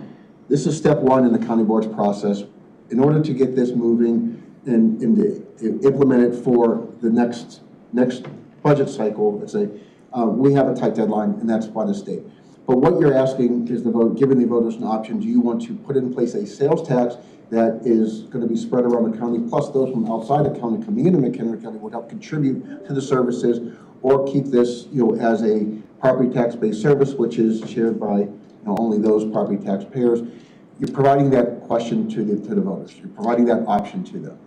this is step one in the county board's process. In order to get this moving and implement it for the next budget cycle, let's say, we have a tight deadline, and that's by the state. But what you're asking is giving the voters an option. Do you want to put in place a sales tax that is going to be spread around the county, plus those from outside the county coming into McHenry County would help contribute to the services, or keep this, as a property tax-based service, which is shared by only those property taxpayers? You're providing that question to the voters. You're providing that option to them.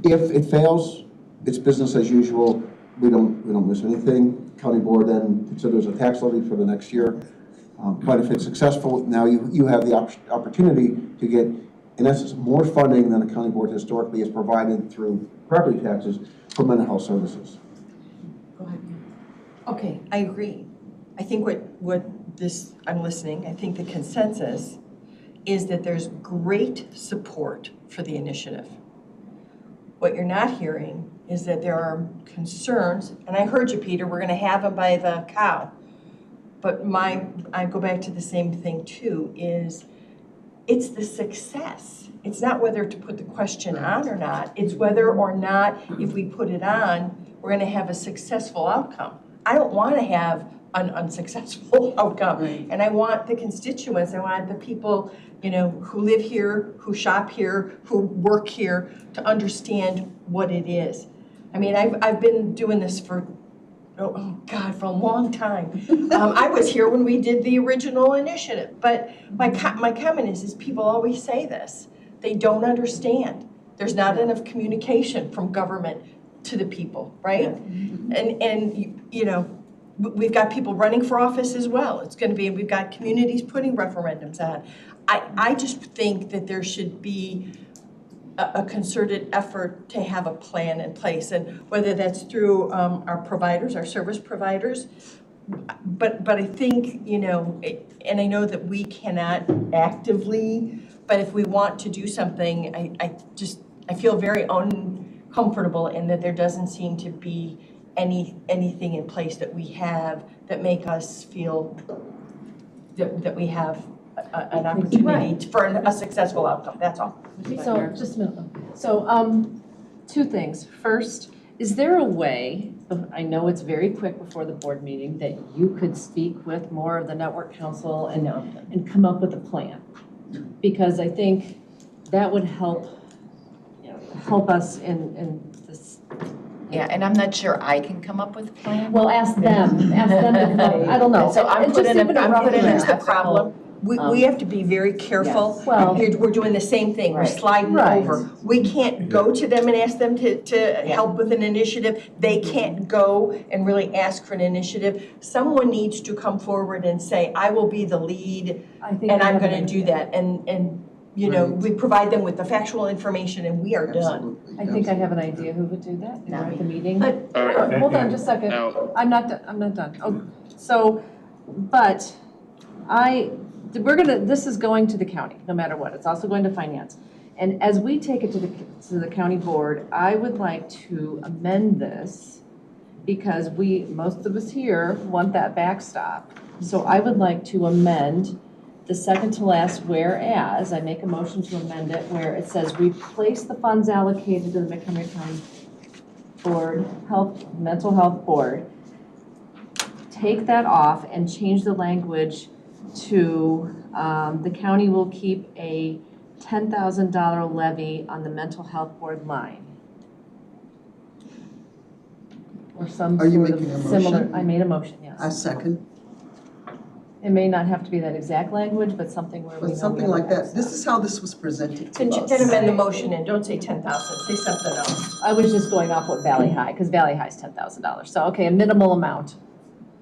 If it fails, it's business as usual. We don't miss anything. County board then considers a tax levy for the next year. But if it's successful, now you have the opportunity to get in essence, more funding than the county board historically has provided through property taxes for mental health services. Go ahead. Okay, I agree. I think I'm listening, I think the consensus is that there's great support for the initiative. What you're not hearing is that there are concerns, and I heard you, Peter, we're gonna have them by the cow. But I go back to the same thing too, is it's the success. It's not whether to put the question on or not, it's whether or not, if we put it on, we're gonna have a successful outcome. I don't wanna have an unsuccessful outcome. Right. And I want the constituents, I want the people, who live here, who shop here, who work here, to understand what it is. I mean, I've been doing this for a long time. I was here when we did the original initiative, but my comment is people always say this. They don't understand. There's not enough communication from government to the people, right? And we've got people running for office as well. We've got communities putting referendums on. I just think that there should be a concerted effort to have a plan in place, and whether that's through our providers, our service providers, but I think, and I know that we cannot actively, but if we want to do something, I feel very uncomfortable in that there doesn't seem to be anything in place that we have that make us feel that we have an opportunity for a successful outcome, that's all. So, just a minute. So, two things. First, is there a way, I know it's very quick before the board meeting, that you could speak with more of the network council and come up with a plan? Because I think that would help us in this. Yeah, and I'm not sure I can come up with a plan. Well, ask them to come up. I don't know. So I'm putting draft. the problem. We have to be very careful. Yes. Well, We're doing the same thing, we're Right. sliding Right. over. We can't go to them and ask them to help with an initiative. They can't go and really ask for an initiative. Someone needs to come forward and say, I will be the lead, I think and I I'm have an gonna do idea. that. And Right. we provide them with the factual information and we are done. Absolutely. I think I have an idea who would do that. Not At the meeting. But- Hold on just a second. Now, I'm not done. Oh, so, but this is going to the county, no matter what. It's also going to finance. And as we take it to the county board, I would like to amend this because most of us here want that backstop. So I would like to amend the second to last whereas, I make a motion to amend it where it says replace the funds allocated to the Montgomery County Board, Mental Health Board. Take that off and change the language to the county will keep a $10,000 levy on the mental health board line. Or some Are you sort of making a similar, motion? I made a motion, yes. I second, It may not have to be that exact language, but something where we know. but something we have like a that. backstop. This is how this was presented to us. Then amend the motion and don't say 10,000, say something else. I was just going off what Valley High, because Valley High is $10,000. So, okay, a minimal amount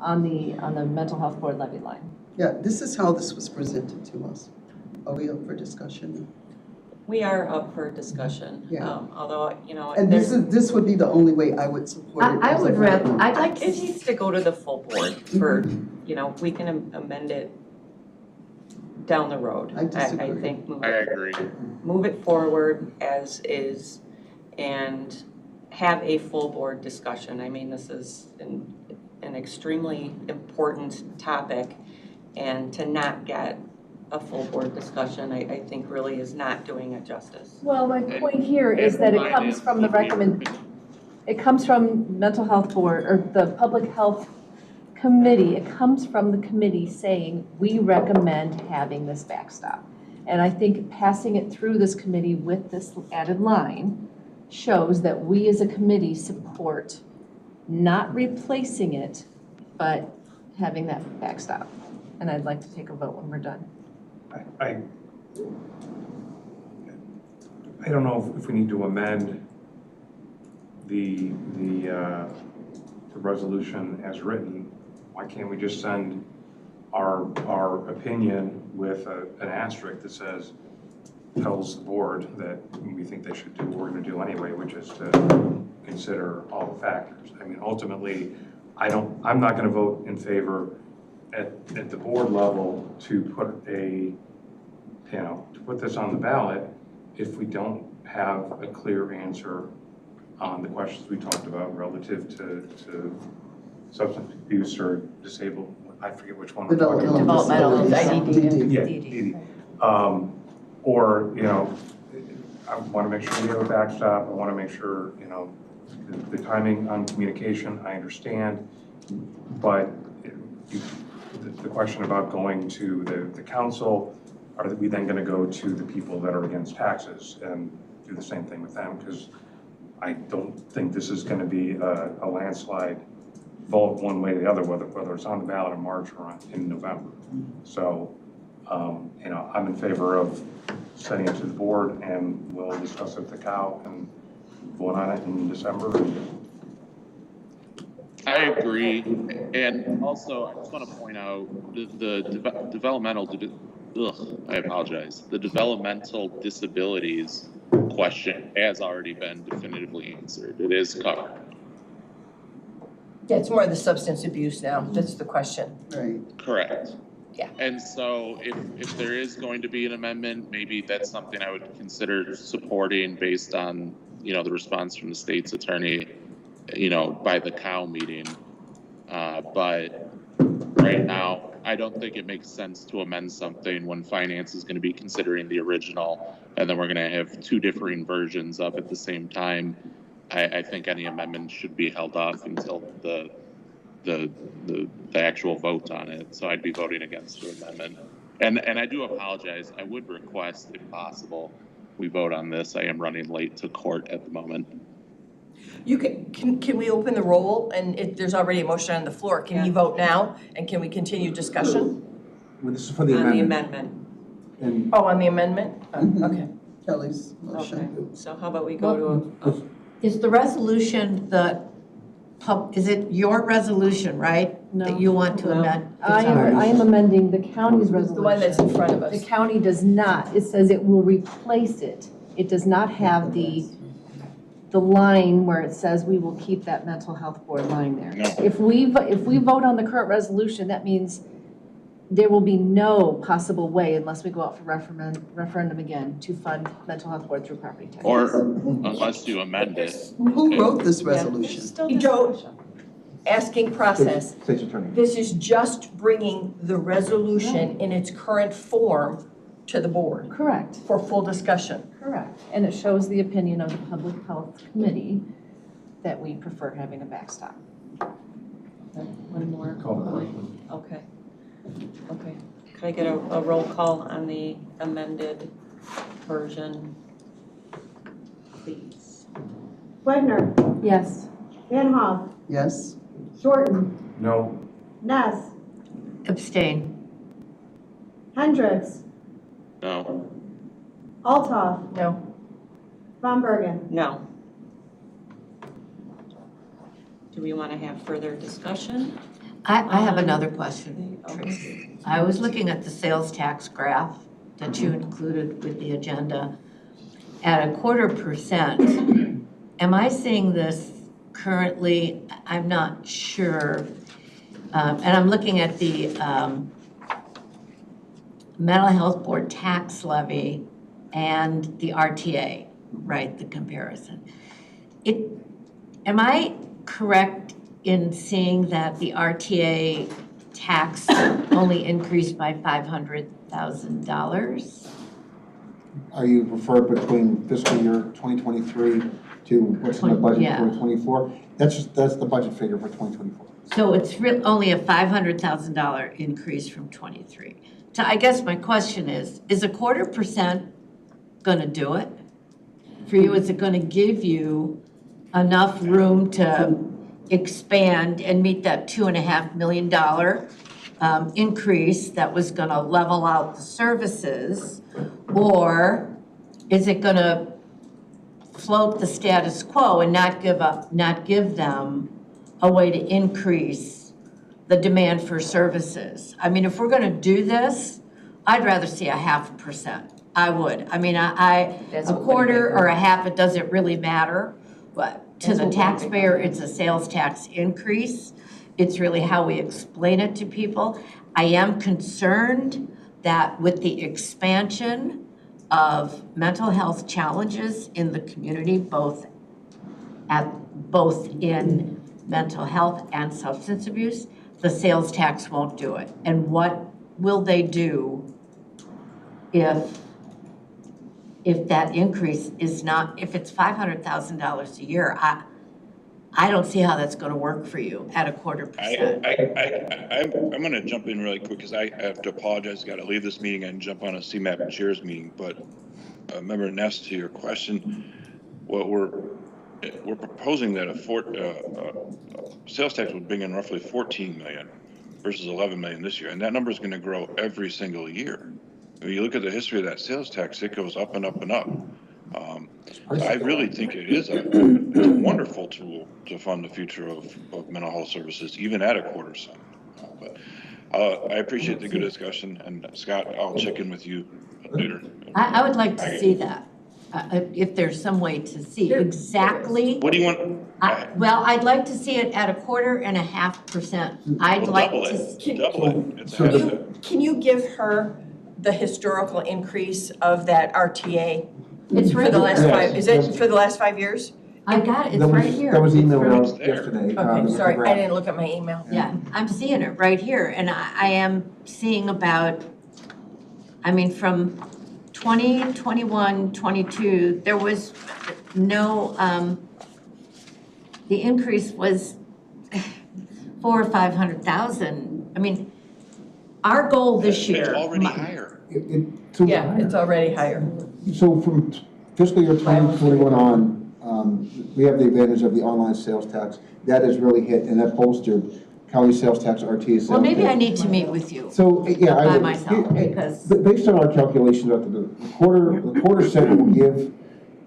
on the mental health board levy line. Yeah, this is how this was presented to us. Are we up for discussion? We are up for discussion, Yeah. although, And this would be the only way I would support it. I as a would rather, board. I'd like to it see, needs to go to the full board for, we can amend it down the road. I disagree. I think I agree. move it forward as is and have a full board discussion. I mean, this is an extremely important topic, and to not get a full board discussion, I think really is not doing it justice. Well, my point here is that it comes from it comes from mental health board, or the public health committee. It comes from the committee saying, we recommend having this backstop. And I think passing it through this committee with this added line shows that we as a committee support not replacing it, but having that backstop. And I'd like to take a vote when we're done. I don't know if we need to amend the resolution as written. Why can't we just send our opinion with an asterisk that says tells the board that we think they should do what we're gonna do anyway, which is to consider all the factors. I mean, ultimately, I'm not gonna vote in favor at the board level to put to put this on the ballot if we don't have a clear answer on the questions we talked about relative to substance abuse or disabled, I forget which one we're talking about. Developmental, DD. Yeah, DD. Or, I want to make sure we have a backstop. I want to make sure, the timing on communication, I understand. But the question about going to the council, are we then going to go to the people that are against taxes and do the same thing with them? Because I don't think this is going to be a landslide vote one way or the other, whether it's on the ballot in March or in November. So, I'm in favor of sending it to the board, and we'll discuss it with the cow and vote on it in December. I agree, and also I just want to point out the developmental disabilities question has already been definitively answered. It is covered. Yeah, it's more the substance abuse now. That's the question. Right. Correct. Yeah. And so if there is going to be an amendment, maybe that's something I would consider supporting based on, the response from the state's attorney, by the cow meeting. But right now, I don't think it makes sense to amend something when finance is going to be considering the original, and then we're going to have two differing versions of at the same time. I think any amendment should be held off until the actual vote on it. So I'd be voting against the amendment. And I do apologize. I would request, if possible, we vote on this. I am running late to court at the moment. You can we open the roll, and there's already a motion on the floor. Can you vote now, and can we continue discussion? Well, this is for the On the amendment. amendment. Oh, on the amendment? Okay. Kelly's Okay, motion. so how about we go to a Is the resolution is it your resolution, right? No. That you want to No. amend? I am amending the county's resolution. The one that's in front of us. The county does not. It says it will replace it. It does not have the line where it says we will keep that mental health board line there. No. If we vote on the current resolution, that means there will be no possible way, unless we go out for referendum again, to fund mental health board through property taxes. Or unless you amend it. Who wrote this resolution? You don't, asking process. State's attorney. This is just bringing the resolution in its current form to the board Correct. for full discussion. Correct. And it shows the opinion of the Public Health Committee that we prefer having a backstop. One more. Call the question. Okay. Okay. Could I get a roll call on the amended version, please? Wedner, Yes. Van Hoff, Yes? Shorten, No, Ness, Abstain. Hendricks, No. Altoff, No. Von Bergen. No. Do we want to have further discussion? I have another question, Okay. Tracy. I was looking at the sales tax graph that you included with the agenda. At 0.25%, am I seeing this currently? I'm not sure. And I'm looking at the mental health board tax levy and the RTA, right, the comparison. Am I correct in seeing that the RTA tax only increased by $500,000? Are you referring between fiscal year 2023 to what's in the budget Yeah. for 2024? That's the budget figure for 2024. So it's only a $500,000 increase from 23. So I guess my question is 0.25% gonna do it? For you, is it gonna give you enough room to expand and meet that $2.5 million increase that was gonna level out the services? Or is it gonna float the status quo and not give them a way to increase the demand for services? I mean, if we're gonna do this, I'd rather see a 0.5%. I would. I mean, a quarter or a half, it doesn't really matter. But to the taxpayer, it's a sales tax increase. It's really how we explain it to people. I am concerned that with the expansion of mental health challenges in the community, both in mental health and substance abuse, the sales tax won't do it. And what will they do if that increase is not, if it's $500,000 a year? I don't see how that's going to work for you at a 1/4%. I'm going to jump in really quick because I have to apologize. Got to leave this meeting and jump on a CMAP chairs meeting. But Member Ness, to your question, what we're proposing that a sales tax would bring in roughly 14 million versus 11 million this year, and that number is going to grow every single year. When you look at the history of that sales tax, it goes up and up and up. I really think it is a wonderful tool to fund the future of mental health services, even at a 1/4 cent. But I appreciate the good discussion, and Scott, I'll check in with you later. I would like to see that, if there's some way to see exactly. What do you want? Well, I'd like to see it at a 1.5%. I'd like to. Double it. Can you give her the historical increase of that RTA? It's right for the last Yes. 5, is it for the last 5 years? I got it, it's right here. That was emailed It's out right- yesterday. Okay, sorry, I didn't look at my email. Yeah, I'm seeing it right here, and I am seeing about, I mean, from 20, 21, 22, there was no, the increase was 400,000 or 500,000. I mean, our goal this year. It's already higher. Yeah, it's already higher. So from fiscal year 2021 on, we have the advantage of the online sales tax. That has really hit, and that bolstered county sales tax, RTA sales tax. Well, maybe I need to meet with you. So, yeah, I By would. myself, because. Based on our calculations, the 1/4 cent will give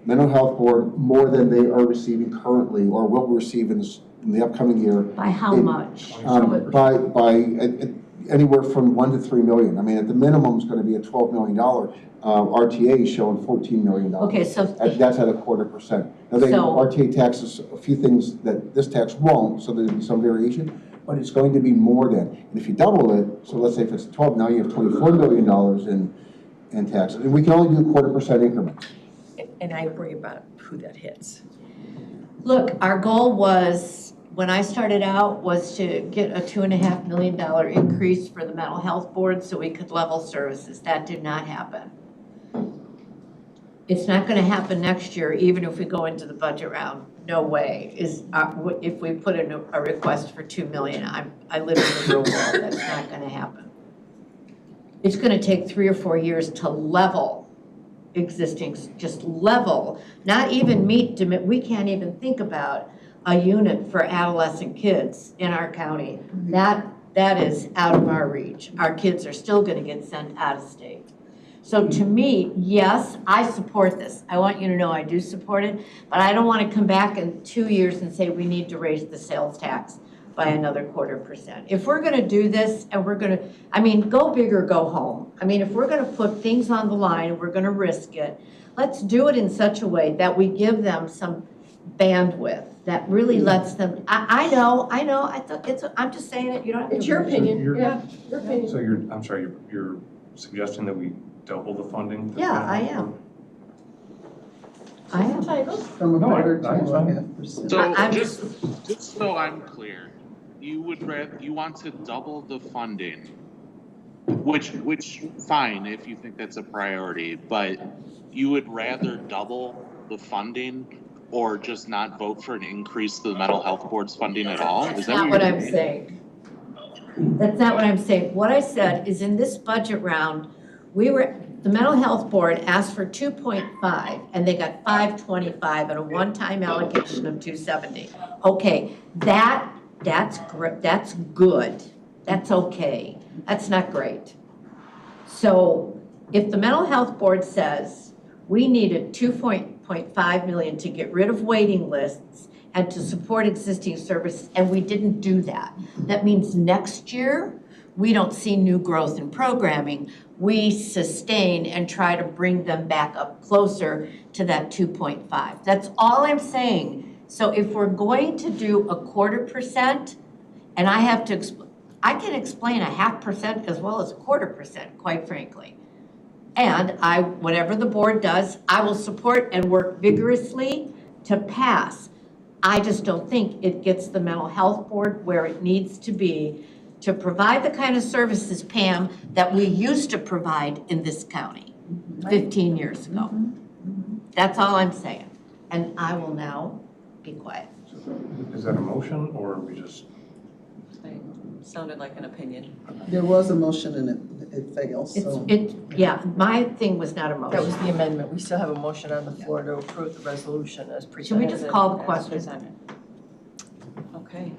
mental health board more than they are receiving currently, or will receive in the upcoming year. By how much? By anywhere from 1 to 3 million. I mean, at the minimum, it's going to be a $12 million. RTA is showing $14 million. Okay, so. That's at a 1/4%. Now, RTA taxes a few things that this tax won't, so there'll be some variation, but it's going to be more than. And if you double it, so let's say if it's 12, now you have $24 million in taxes. And we can only do 1/4% increments. And I worry about who that hits. Look, our goal was, when I started out, was to get a $2.5 million increase for the mental health board so we could level services. That did not happen. It's not going to happen next year, even if we go into the budget round. No way. If we put in a request for $2 million, I live in the real world. That's not going to happen. It's going to take 3 or 4 years to level existing, just level, not even meet, we can't even think about a unit for adolescent kids in our county. That is out of our reach. Our kids are still going to get sent out of state. So to me, yes, I support this. I want you to know I do support it, but I don't want to come back in 2 years and say we need to raise the sales tax by another 1/4%. If we're going to do this and we're going to, I mean, go big or go home. I mean, if we're going to put things on the line and we're going to risk it, let's do it in such a way that we give them some bandwidth that really lets them, I know, I'm just saying it, you don't have to. It's your opinion, Your opinion. So I'm sorry, you're suggesting that we double the funding? Yeah, I am. I am. From a No, 1/4 to I understand. 1.5%. So I'm just so I'm clear, you want to double the funding, which fine if you think that's a priority, but you would rather double the funding or just not vote for an increase to the mental health board's funding at all? That's not what I'm saying. That's not what I'm saying. What I said is in this budget round, the mental health board asked for 2.5 and they got 525 and a one-time allocation of 270. Okay, that's good. That's okay. That's not great. So if the mental health board says we needed 2.5 million to get rid of waiting lists and to support existing services, and we didn't do that, that means next year we don't see new growth in programming, we sustain and try to bring them back up closer to that 2.5. That's all I'm saying. So if we're going to do 0.25%, and I have to, I can explain 0.5% as well as 0.25%, quite frankly. And whatever the board does, I will support and work vigorously to pass. I just don't think it gets the mental health board where it needs to be to provide the kind of services, Pam, that we used to provide in this county 15 years ago. That's all I'm saying. And I will now be quiet. Is that a motion or are we just? Sounded like an opinion. There was a motion and it failed, so. Yeah, my thing was not a motion. That was the amendment. We still have a motion on the floor to approve the resolution as presented. Should we just call the As question? presented. Okay.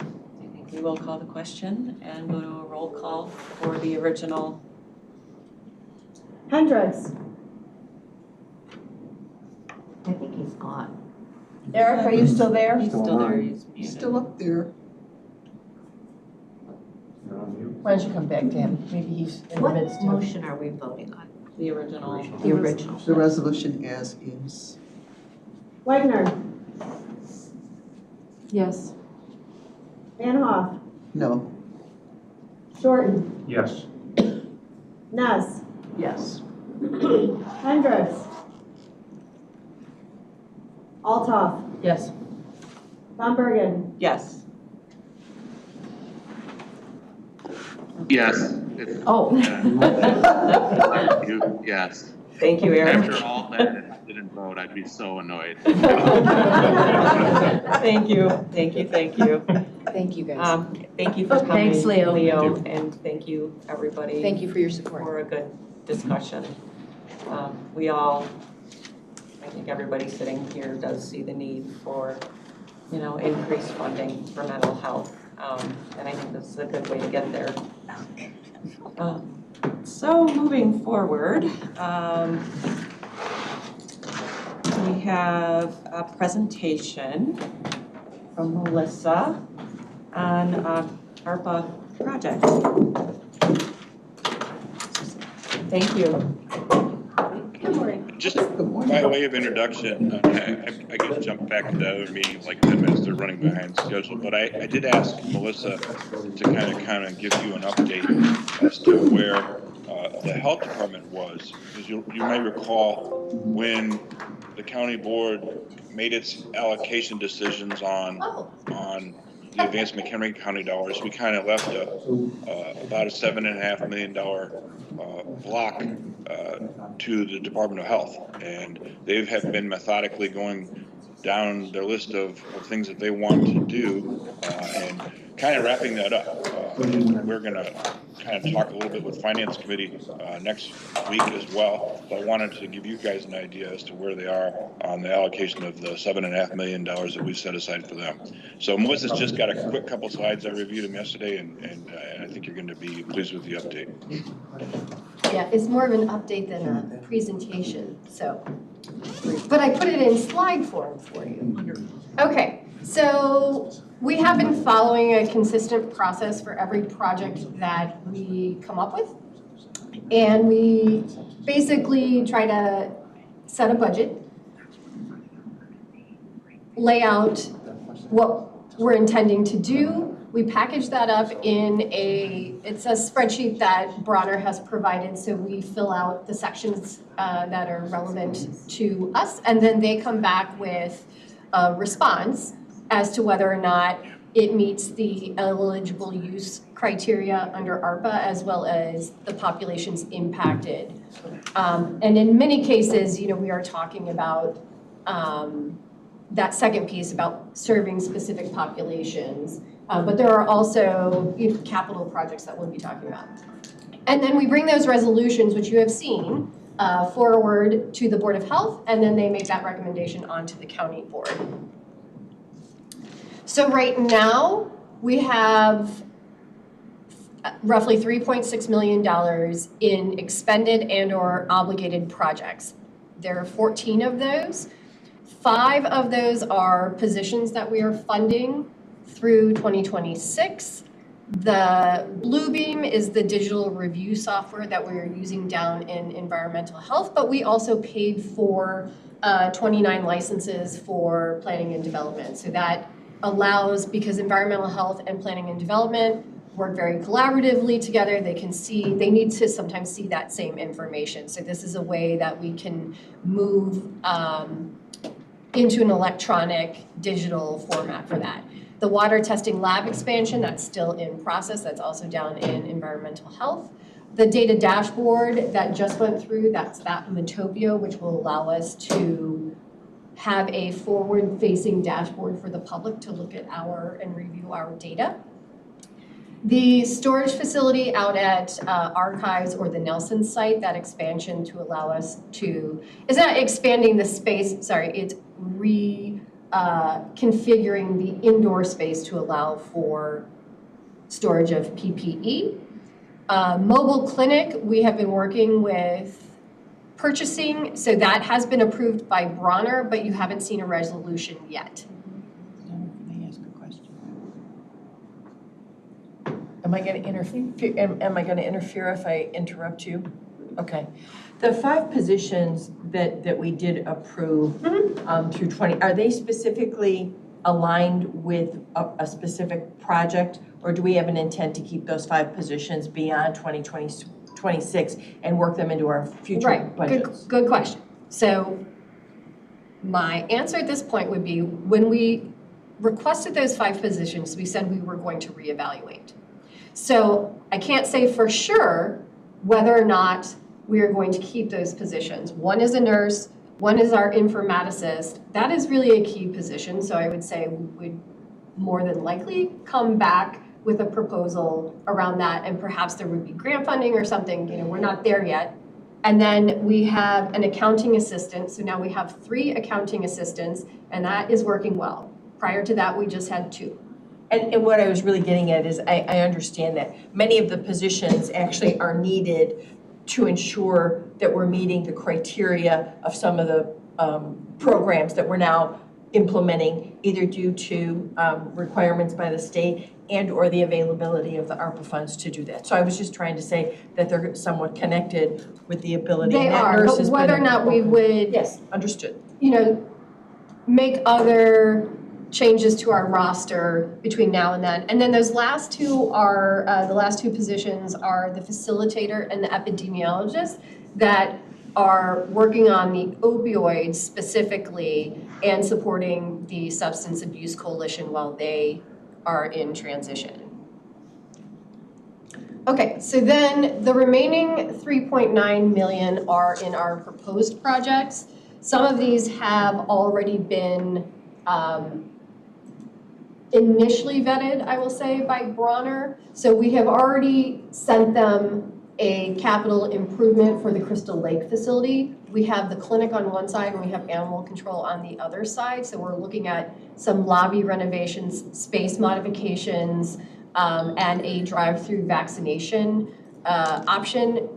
I think we will call the question and go to a roll call for the original. Hendricks. I think he's gone. Eric, are you still there? He's still there. He's He's muted. still up there. Why don't you come back to him? Maybe he's in the What midst of. motion are we voting on? The original. The original. The resolution as is. Wagner. Yes. Van Hoff. No. Shorten. Yes. Ness. Yes. Hendricks. Altoff. Yes. Von Bergen. Yes. Yes. Oh. Yes. Thank you, Eric. After all that, if I didn't vote, I'd be so annoyed. Thank you, thank you, thank you. Thank you, guys. Thank you for coming, Thanks, Leo. and thank you, everybody. Thank you for your support. For a good discussion. We all, I think everybody sitting here does see the need for, increased funding for mental health. And I think this is a good way to get there. So moving forward, we have a presentation from Melissa on ARPA projects. Thank you. Good morning. Just by way of introduction, I could jump back to the other meeting like 10 minutes, they're running behind schedule, but I did ask Melissa to kind of give you an update as to where the health department was, because you may recall when the county board made its allocation decisions on the advanced McHenry County dollars, we kind of left about a $7.5 million block to the Department of Health, and they have been methodically going down their list of things that they want to do and kind of wrapping that up. We're going to kind of talk a little bit with Finance Committee next week as well, but I wanted to give you guys an idea as to where they are on the allocation of the $7.5 million that we set aside for them. So Melissa's just got a quick couple slides. I reviewed them yesterday, and I think you're going to be pleased with the update. Yeah, it's more of an update than a presentation, so. But I put it in slide form for you. Okay, so we have been following a consistent process for every project that we come up with. And we basically try to set a budget, lay out what we're intending to do. We package that up in it's a spreadsheet that Bronner has provided, so we fill out the sections that are relevant to us, and then they come back with a response as to whether or not it meets the eligible use criteria under ARPA, as well as the populations impacted. And in many cases, we are talking about that second piece about serving specific populations. But there are also capital projects that we'll be talking about. And then we bring those resolutions, which you have seen, forward to the Board of Health, and then they make that recommendation onto the county board. So right now, we have roughly $3.6 million in expended and/or obligated projects. There are 14 of those. 5 of those are positions that we are funding through 2026. The Bluebeam is the digital review software that we're using down in environmental health, but we also paid for 29 licenses for planning and development. So that allows, because environmental health and planning and development work very collaboratively together, they need to sometimes see that same information. So this is a way that we can move into an electronic digital format for that. The water testing lab expansion, that's still in process. That's also down in environmental health. The data dashboard that just went through, that's that Metopia, which will allow us to have a forward-facing dashboard for the public to look at and review our data. The storage facility out at Archives or the Nelson site, that expansion to allow us to, it's not expanding the space, sorry, it's configuring the indoor space to allow for storage of PPE. Mobile clinic, we have been working with purchasing, so that has been approved by Bronner, but you haven't seen a resolution yet. May I ask a question? Am I going to interfere if I interrupt you? Okay. The 5 positions that we did approve through 20, are they specifically aligned with a specific project, or do we have an intent to keep those 5 positions beyond 2026 and work them into our future budgets? Good question. So my answer at this point would be, when we requested those 5 positions, we said we were going to reevaluate. So I can't say for sure whether or not we are going to keep those positions. One is a nurse, one is our informaticist. That is really a key position, so I would say we would more than likely come back with a proposal around that, and perhaps there would be grant funding or something, we're not there yet. And then we have an accounting assistant, so now we have 3 accounting assistants, and that is working well. Prior to that, we just had 2. And what I was really getting at is I understand that many of the positions actually are needed to ensure that we're meeting the criteria of some of the programs that we're now implementing, either due to requirements by the state and or the availability of the ARPA funds to do that. So I was just trying to say that they're somewhat connected with the ability. They are, but whether or not we would, yes, understood, make other changes to our roster between now and then. And then those last 2 are, the last 2 positions are the facilitator and the epidemiologist that are working on the opioids specifically and supporting the Substance Abuse Coalition while they are in transition. Okay, so then the remaining 3.9 million are in our proposed projects. Some of these have already been initially vetted, I will say, by Bronner. So we have already sent them a capital improvement for the Crystal Lake facility. We have the clinic on one side and we have animal control on the other side. So we're looking at some lobby renovations, space modifications, and a drive-through vaccination option.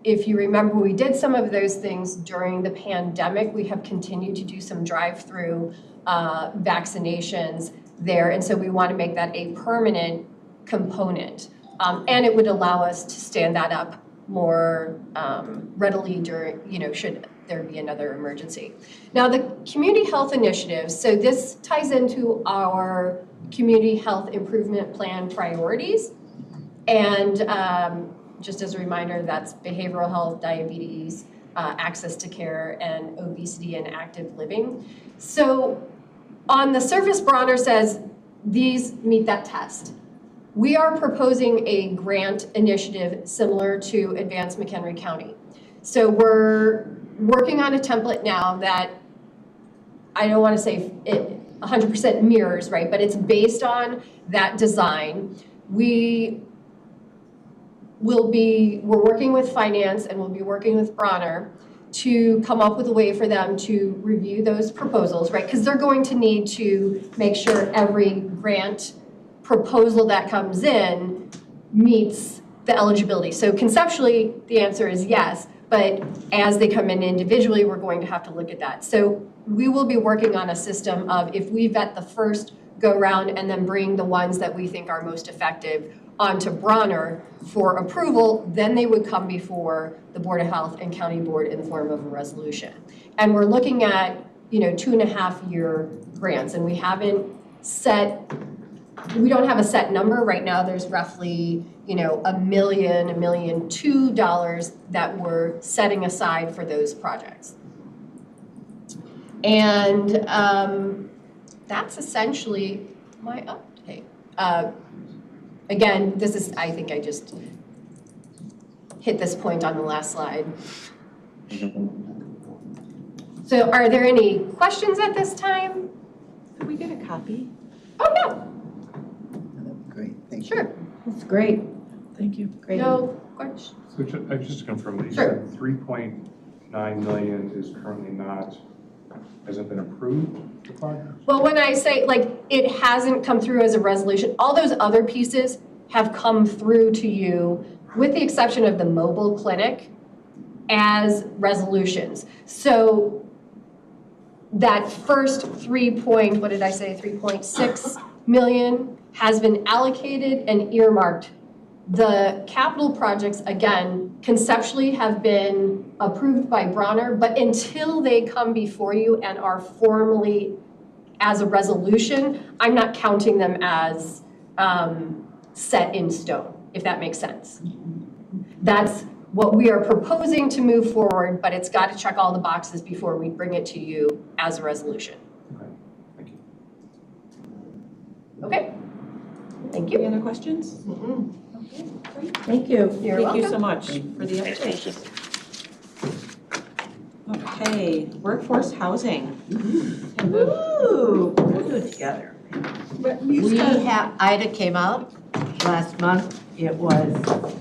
If you remember, we did some of those things during the pandemic. We have continued to do some drive-through vaccinations there, and so we want to make that a permanent component. And it would allow us to stand that up more readily during, should there be another emergency. Now, the community health initiatives, so this ties into our community health improvement plan priorities. And just as a reminder, that's behavioral health, diabetes, access to care, and obesity and active living. So on the surface, Bronner says these meet that test. We are proposing a grant initiative similar to Advance McHenry County. So we're working on a template now that I don't want to say it 100% mirrors, right? But it's based on that design. We're working with finance and we'll be working with Bronner to come up with a way for them to review those proposals, right? Because they're going to need to make sure every grant proposal that comes in meets the eligibility. So conceptually, the answer is yes, but as they come in individually, we're going to have to look at that. So we will be working on a system of, if we vet the first go round and then bring the ones that we think are most effective, onto Bronner for approval, then they would come before the Board of Health and County Board in the form of a resolution. And we're looking at, 2.5-year grants, and we don't have a set number. Right now, there's roughly, $1 million, $1.2 million that we're setting aside for those projects. And that's essentially my update. Again, I think I just hit this point on the last slide. So are there any questions at this time? Could we get a copy? Oh, yeah. Great, thank you. Sure. That's great. Thank you. Great. No questions? So just to confirm, that you Sure. said 3.9 million is currently hasn't been approved, the project? Well, when I say, it hasn't come through as a resolution, all those other pieces have come through to you, with the exception of the mobile clinic, as resolutions. So that first 3.6 million has been allocated and earmarked. The capital projects, again, conceptually have been approved by Bronner, but until they come before you and are formally as a resolution, I'm not counting them as set in stone, if that makes sense. That's what we are proposing to move forward, but it's got to check all the boxes before we bring it to you as a resolution. Okay, thank you. Okay? Thank you. Any other questions? Mm-mm. Okay, great. Thank you. You're Thank you welcome. so much for the update. Okay, workforce housing. Ooh, we'll do it together. Ida came out last month. It was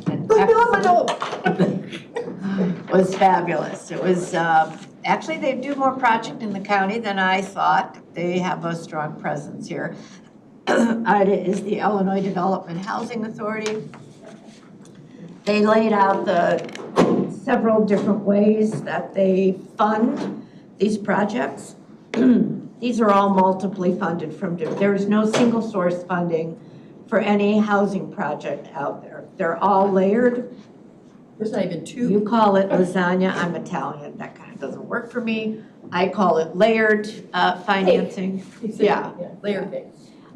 an phenomenal. It was fabulous. It was, actually, they do more project in the county than I thought. They have a strong presence here. Ida is the Illinois Development Housing Authority. They laid out the several different ways that they fund these projects. These are all multiply funded from, there is no single source funding for any housing project out there. They're all layered. There's not even two. You call it lasagna, I'm Italian, that kind of doesn't work for me. I call it layered financing. Yeah. Layer cake.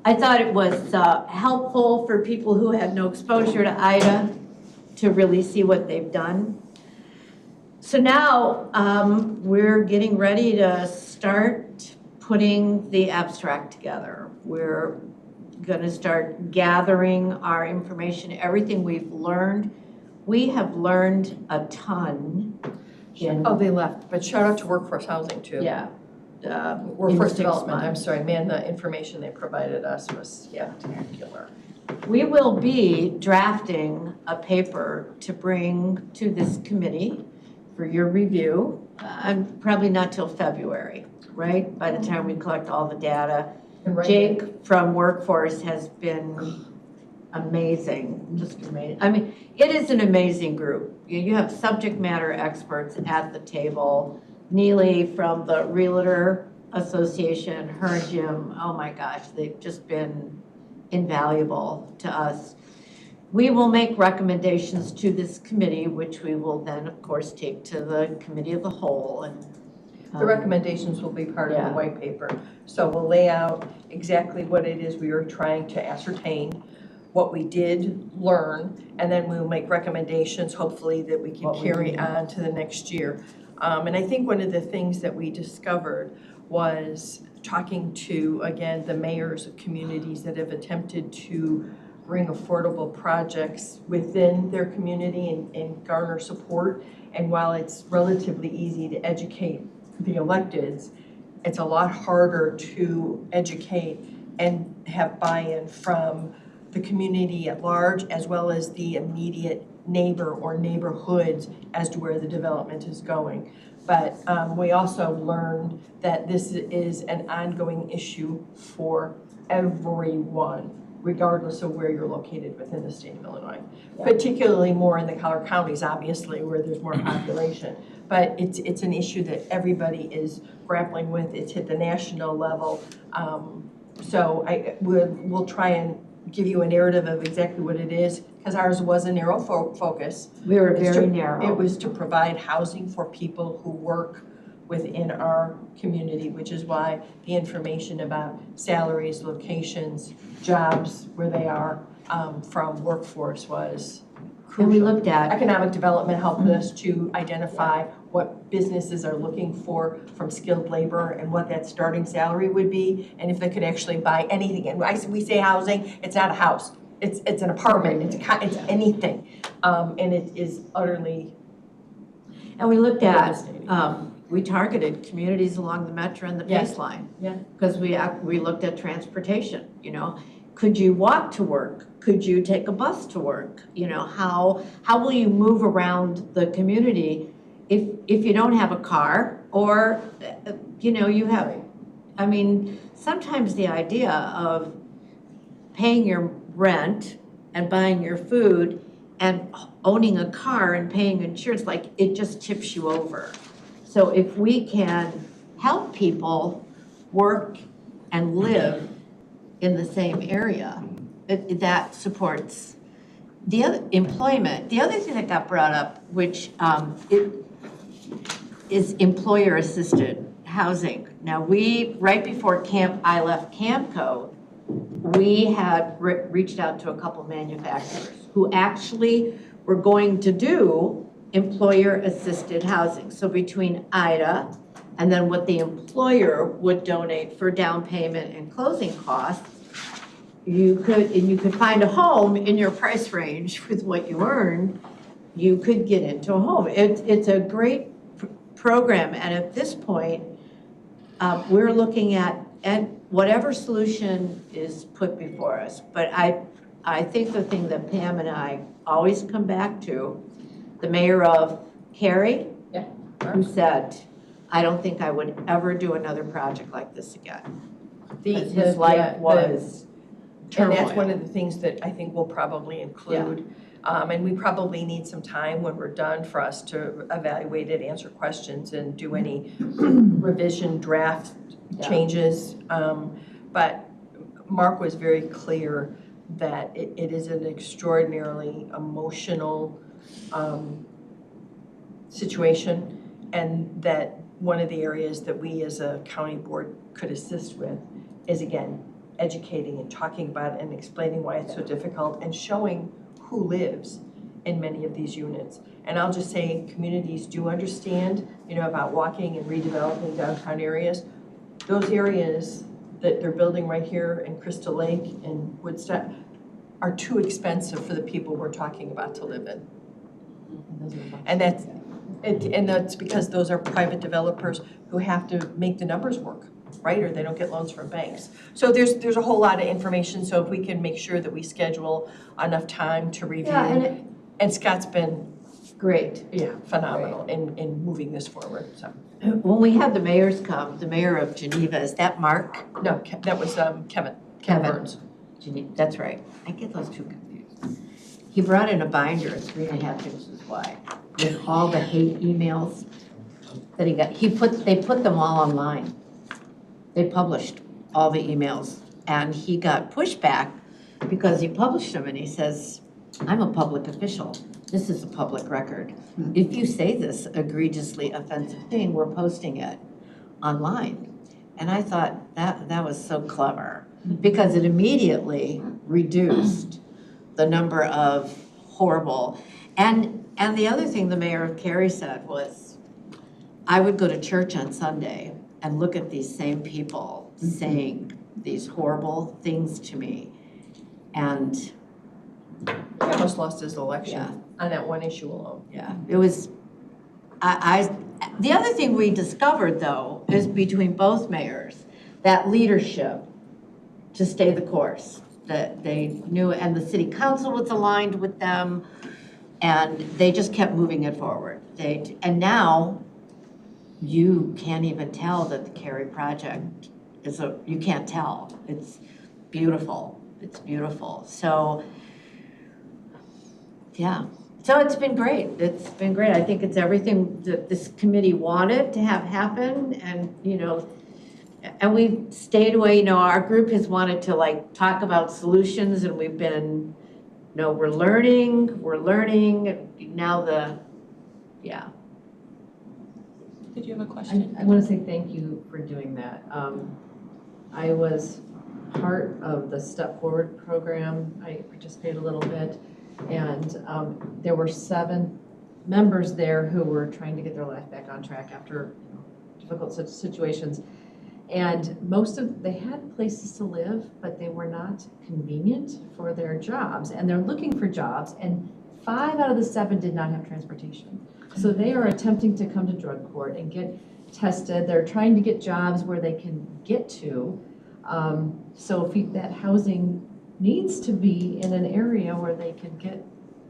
I thought it was helpful for people who had no exposure to IDA to really see what they've done. So now we're getting ready to start putting the abstract together. We're going to start gathering our information, everything we've learned. We have learned a ton. Oh, they left, but shout out to workforce housing too. Yeah. Workforce development, I'm sorry, man, the information they provided us was spectacular. We will be drafting a paper to bring to this committee for your review, probably not till February, right? By the time we collect all the data. Jake from Workforce has been amazing, just amazing. I mean, it is an amazing group. You have subject matter experts at the table. Neely from the Realtor Association, her and Jim, oh my gosh, they've just been invaluable to us. We will make recommendations to this committee, which we will then, of course, take to the committee of the whole. And the recommendations will be part of the white paper. So we'll lay out exactly what it is we are trying to ascertain, what we did learn, and then we'll make recommendations, hopefully, that we can carry on to the next year. And I think one of the things that we discovered was talking to, again, the mayors of communities that have attempted to bring affordable projects within their community and garner support. And while it's relatively easy to educate the electeds, it's a lot harder to educate and have buy-in from the community at large, as well as the immediate neighbor or neighborhoods as to where the development is going. But we also learned that this is an ongoing issue for everyone, regardless of where you're located within the state of Illinois. Particularly more in the collar counties, obviously, where there's more population. But it's an issue that everybody is grappling with. It's hit the national level. So we'll try and give you a narrative of exactly what it is, because ours was a narrow focus. We were It's very to- narrow. It was to provide housing for people who work within our community, which is why the information about salaries, locations, jobs, where they are from workforce was crucial. And we looked at, Economic development helped us to identify what businesses are looking for from skilled labor and what that starting salary would be, and if they could actually buy anything. And we say housing, it's not a house, it's an apartment, it's anything, and it is utterly. and we looked at, devastating. we targeted communities along the metro and the Yes. baseline. Yeah. Because we looked at transportation, you know. Could you walk to work? Could you take a bus to work? You know, how will you move around the community if you don't have a car or, you know, you have, I mean, sometimes the idea of paying your rent and buying your food and owning a car and paying insurance, like it just tips you over. So if we can help people work and live in the same area, that supports the other employment. The other thing that got brought up, which is employer-assisted housing. Now right before I left Camco, we had reached out to a couple manufacturers who actually were going to do employer-assisted housing. So between IDA and then what the employer would donate for down payment and closing costs, you could find a home in your price range with what you earned, you could get into a home. It's a great program, and at this point, we're looking at whatever solution is put before us. But I think the thing that Pam and I always come back to, the mayor of Cary, who said, I don't think I would ever do another project like this again. Because his life was turmoil. And that's one of the things that I think we'll probably include. And we probably need some time when we're done for us to evaluate it, answer questions, and do any revision draft changes. But Mark was very clear that it is an extraordinarily emotional situation, and that one of the areas that we as a county board could assist with is, again, educating and talking about it and explaining why it's so difficult and showing who lives in many of these units. And I'll just say communities do understand, you know, about walking and redeveloping downtown areas. Those areas that they're building right here in Crystal Lake and Woodstock are too expensive for the people we're talking about to live in. And that's because those are private developers who have to make the numbers work, right? Or they don't get loans from banks. So there's a whole lot of information. So if we can make sure that we schedule enough time to review. Yeah, and Scott's been great. Yeah, phenomenal in moving this forward. So when we had the mayors come, the mayor of Geneva, is that Mark? No, that was Kevin Burns. That's right. I get those two confused. He brought in a binder 3.5 inches wide with all the hate emails that he got. They put them all online. They published all the emails, and he got pushback because he published them, and he says, I'm a public official. This is a public record. If you say this egregiously offensive thing, we're posting it online. And I thought that was so clever because it immediately reduced the number of horrible. And the other thing the mayor of Cary said was, I would go to church on Sunday and look at these same people saying these horrible things to me. And he almost lost his election on that one issue alone. Yeah, it was, the other thing we discovered though, is between both mayors, that leadership to stay the course, that they knew, and the city council was aligned with them, and they just kept moving it forward. And now, you can't even tell that the Cary project you can't tell. It's beautiful, it's beautiful. So, yeah. So it's been great. It's been great. I think it's everything that this committee wanted to have happen. And, you know, And we've stayed away, our group has wanted to like talk about solutions and we've been, we're learning, now yeah. Did you have a question? I want to say thank you for doing that. I was part of the Step Forward program. I participated a little bit, and there were 7 members there who were trying to get their life back on track after difficult situations. And they had places to live, but they were not convenient for their jobs. And they're looking for jobs, and 5 out of the 7 did not have transportation. So they are attempting to come to drug court and get tested. They're trying to get jobs where they can get to. So if that housing needs to be in an area where they can get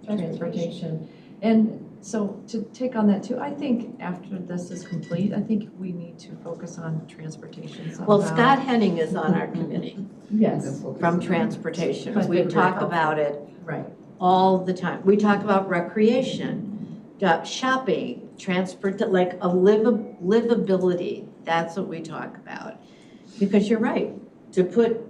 transportation. And so to take on that too, I think after this is complete, I think we need to focus on transportation somehow. Well, Scott Henning is on our committee. Yes. From transportation. But We they're talk helpful. about it Right. all the time. We talk about recreation, shopping, transport, like a livability. That's what we talk about. Because you're right, to put,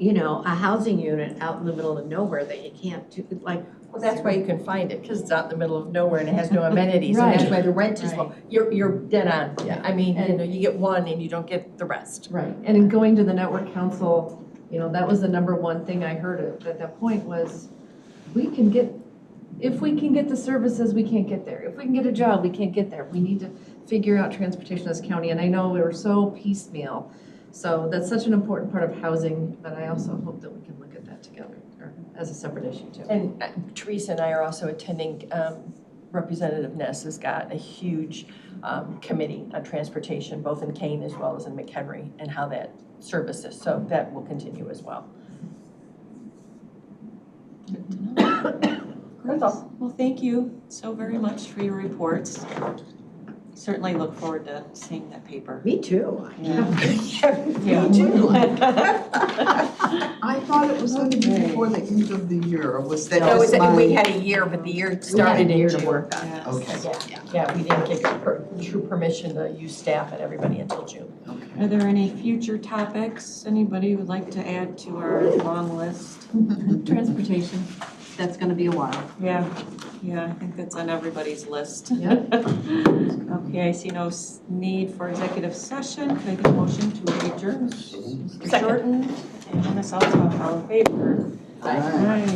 a housing unit out in the middle of nowhere that you can't do, like. Well, that's why you can find it, because it's out in the middle of nowhere and it has no amenities, and Right. that's why the rent is Right. low. You're dead on. Yeah. I mean, you get one and you don't get the rest. Right, and in going to the network council, that was the number one thing I heard at that point was, if we can get the services, we can't get there. If we can get a job, we can't get there. We need to figure out transportation as county, and I know we were so piecemeal. So that's such an important part of housing, but I also hope that we can look at that together, or as a separate issue too. And Teresa and I are also attending, Representative Ness has got a huge committee on transportation, both in Kane as well as in McHenry, and how that services, so that will continue as well. Good to know. Great. Well, thank you so very much for your reports. Certainly look forward to seeing that paper. Me too. Yeah. Me too. I thought it was going to be before the end of the year, or was that No, just my? we had a year, but the year started in June. to work on. Yes. Okay. Yeah, we didn't get true permission to use staff and everybody until June. Are there any future topics anybody would like to add to our long list? Transportation, that's gonna be a while. Yeah, I think that's on everybody's list. Yep. Okay, I see no need for executive session. Can I get a motion to adjourn? Mr. Shorten and Ms. Althoff, all in favor? Aye. Aye.